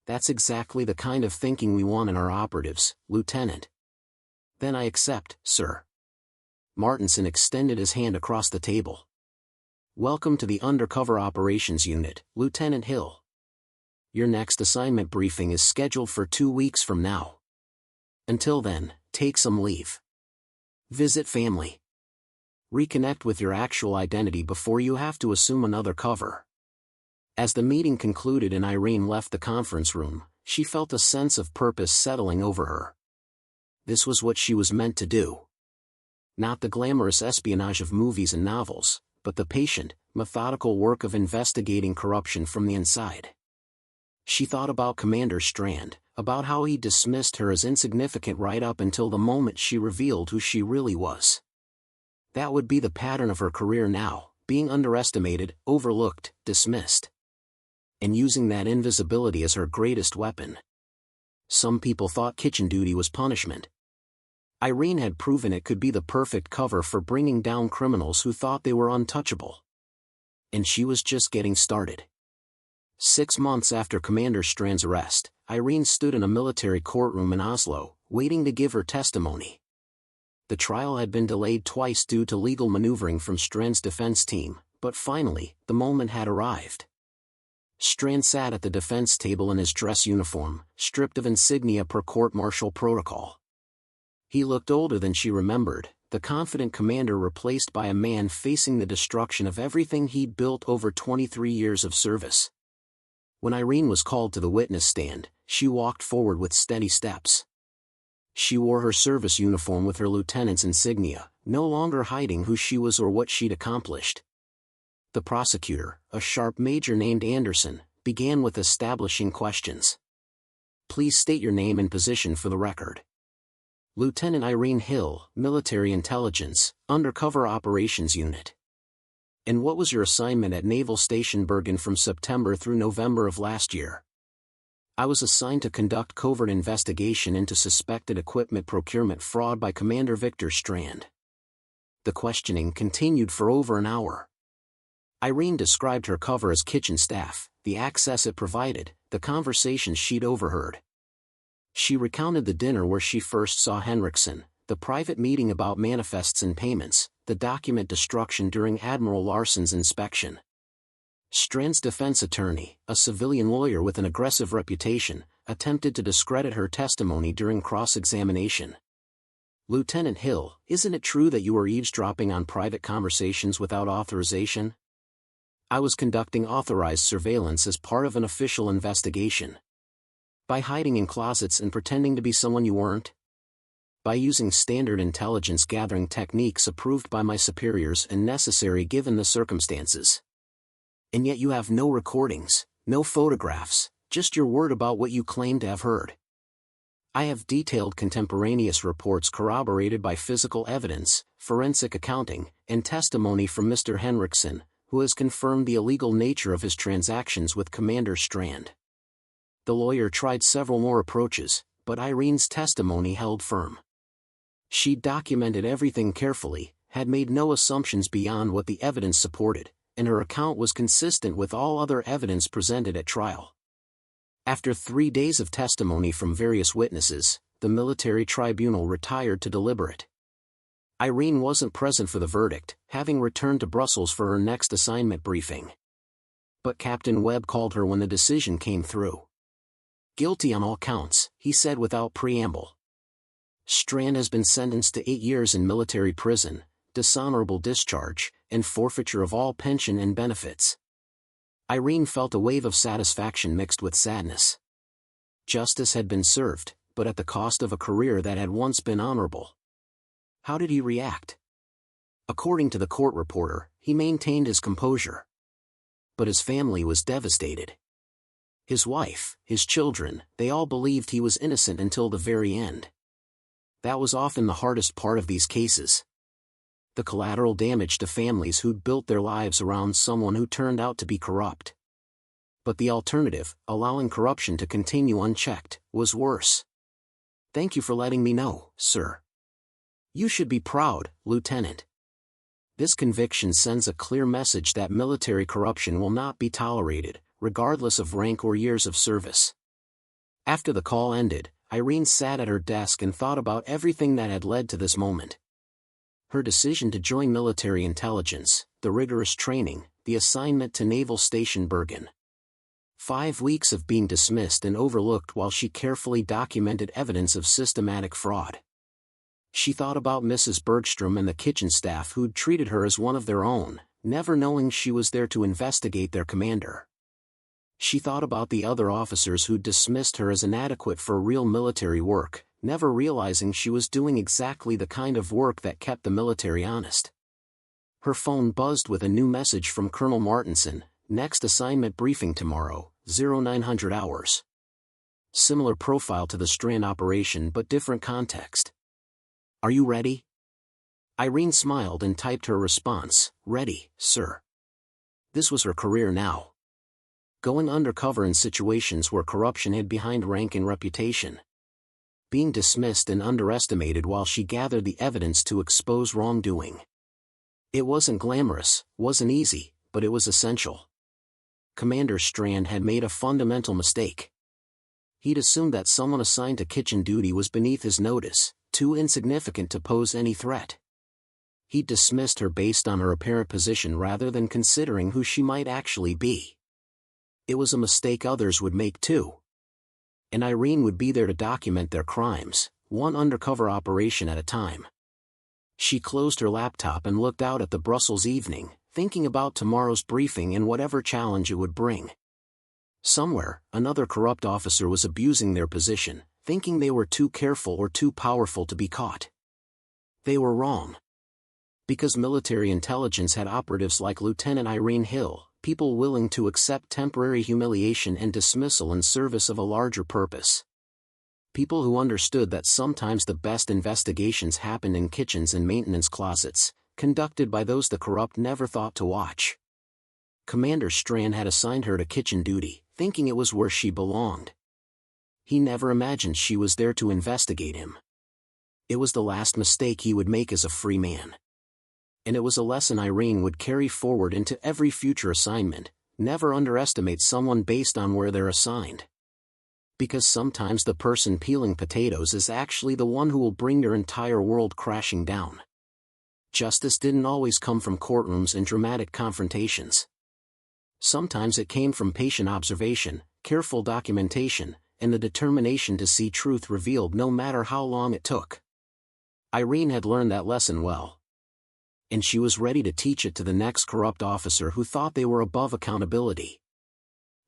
That's exactly the kind of thinking we want in our operatives, Lieutenant. Then I accept, sir. Martinson extended his hand across the table. Welcome to the Undercover Operations Unit, Lieutenant Hill. Your next assignment briefing is scheduled for 2 weeks from now. Until then, take some leave. Visit family. Reconnect with your actual identity before you have to assume another cover. As the meeting concluded and Irene left the conference room, she felt a sense of purpose settling over her. This was what she was meant to do. Not the glamorous espionage of movies and novels, but the patient, methodical work of investigating corruption from the inside. She thought about Commander Strand, about how he dismissed her as insignificant right up until the moment she revealed who she really was. That would be the pattern of her career now, being underestimated, overlooked, dismissed. And using that invisibility as her greatest weapon. Some people thought kitchen duty was punishment. Irene had proven it could be the perfect cover for bringing down criminals who thought they were untouchable. And she was just getting started. 6 months after Commander Strand's arrest, Irene stood in a military courtroom in Oslo, waiting to give her testimony. The trial had been delayed twice due to legal maneuvering from Strand's defense team, but finally, the moment had arrived. Strand sat at the defense table in his dress uniform, stripped of insignia per court-martial protocol. He looked older than she remembered, the confident commander replaced by a man facing the destruction of everything he'd built over 23 years of service. When Irene was called to the witness stand, she walked forward with steady steps. She wore her service uniform with her lieutenant's insignia, no longer hiding who she was or what she'd accomplished. The prosecutor, a sharp major named Anderson, began with establishing questions. Please state your name and position for the record. Lieutenant Irene Hill, Military Intelligence, Undercover Operations Unit. And what was your assignment at Naval Station Bergen from September through November of last year? I was assigned to conduct covert investigation into suspected equipment procurement fraud by Commander Victor Strand. The questioning continued for over an hour. Irene described her cover as kitchen staff, the access it provided, the conversations she'd overheard. She recounted the dinner where she first saw Henriksen, the private meeting about manifests and payments, the document destruction during Admiral Larsson's inspection. Strand's defense attorney, a civilian lawyer with an aggressive reputation, attempted to discredit her testimony during cross-examination. "Lieutenant Hill, isn't it true that you were eavesdropping on private conversations without authorization?" "I was conducting authorized surveillance as part of an official investigation." "By hiding in closets and pretending to be someone you weren't?" "By using standard intelligence gathering techniques approved by my superiors and necessary given the circumstances." "And yet you have no recordings, no photographs, just your word about what you claim to have heard." "I have detailed contemporaneous reports corroborated by physical evidence, forensic accounting, and testimony from Mr. Henriksen, who has confirmed the illegal nature of his transactions with Commander Strand." The lawyer tried several more approaches, but Irene's testimony held firm. She documented everything carefully, had made no assumptions beyond what the evidence supported, and her account was consistent with all other evidence presented at trial. After 3 days of testimony from various witnesses, the military tribunal retired to deliberate. Irene wasn't present for the verdict, having returned to Brussels for her next assignment briefing. But Captain Webb called her when the decision came through. "Guilty on all counts," he said without preamble. "Strand has been sentenced to 8 years in military prison, dishonorable discharge, and forfeiture of all pension and benefits." Irene felt a wave of satisfaction mixed with sadness. Justice had been served, but at the cost of a career that had once been honorable. How did he react? According to the court reporter, he maintained his composure. But his family was devastated. His wife, his children, they all believed he was innocent until the very end. That was often the hardest part of these cases. The collateral damage to families who'd built their lives around someone who turned out to be corrupt. But the alternative, allowing corruption to continue unchecked, was worse. "Thank you for letting me know, sir. You should be proud, Lieutenant. This conviction sends a clear message that military corruption will not be tolerated, regardless of rank or years of service." After the call ended, Irene sat at her desk and thought about everything that had led to this moment. Her decision to join military intelligence, the rigorous training, the assignment to Naval Station Bergen. 5 weeks of being dismissed and overlooked while she carefully documented evidence of systematic fraud. She thought about Mrs. Bergstrom and the kitchen staff who'd treated her as one of their own, never knowing she was there to investigate their commander. She thought about the other officers who'd dismissed her as inadequate for real military work, never realizing she was doing exactly the kind of work that kept the military honest. Her phone buzzed with a new message from Colonel Martinson: "Next assignment briefing tomorrow, 0900 hours. Similar profile to the Strand operation but different context. Are you ready?" Irene smiled and typed her response: "Ready, sir." This was her career now. Going undercover in situations where corruption hid behind rank and reputation. Being dismissed and underestimated while she gathered the evidence to expose wrongdoing. It wasn't glamorous, wasn't easy, but it was essential. Commander Strand had made a fundamental mistake. He'd assumed that someone assigned to kitchen duty was beneath his notice, too insignificant to pose any threat. He'd dismissed her based on her apparent position rather than considering who she might actually be. It was a mistake others would make too. And Irene would be there to document their crimes, one undercover operation at a time. She closed her laptop and looked out at the Brussels evening, thinking about tomorrow's briefing and whatever challenge it would bring. Somewhere, another corrupt officer was abusing their position, thinking they were too careful or too powerful to be caught. They were wrong. Because military intelligence had operatives like Lieutenant Irene Hill, people willing to accept temporary humiliation and dismissal in service of a larger purpose. People who understood that sometimes the best investigations happened in kitchens and maintenance closets, conducted by those the corrupt never thought to watch. Commander Strand had assigned her to kitchen duty, thinking it was where she belonged. He never imagined she was there to investigate him. It was the last mistake he would make as a free man. And it was a lesson Irene would carry forward into every future assignment: Never underestimate someone based on where they're assigned. Because sometimes the person peeling potatoes is actually the one who will bring your entire world crashing down. Justice didn't always come from courtrooms and dramatic confrontations. Sometimes it came from patient observation, careful documentation, and the determination to see truth revealed no matter how long it took. Irene had learned that lesson well. And she was ready to teach it to the next corrupt officer who thought they were above accountability.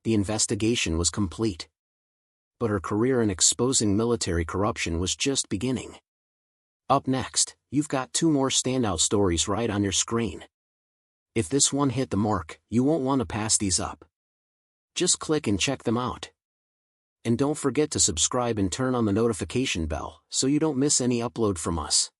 The investigation was complete. But her career in exposing military corruption was just beginning. Up next, you've got 2 more standout stories right on your screen. If this one hit the mark, you won't want to pass these up. Just click and check them out. And don't forget to subscribe and turn on the notification bell so you don't miss any upload from us.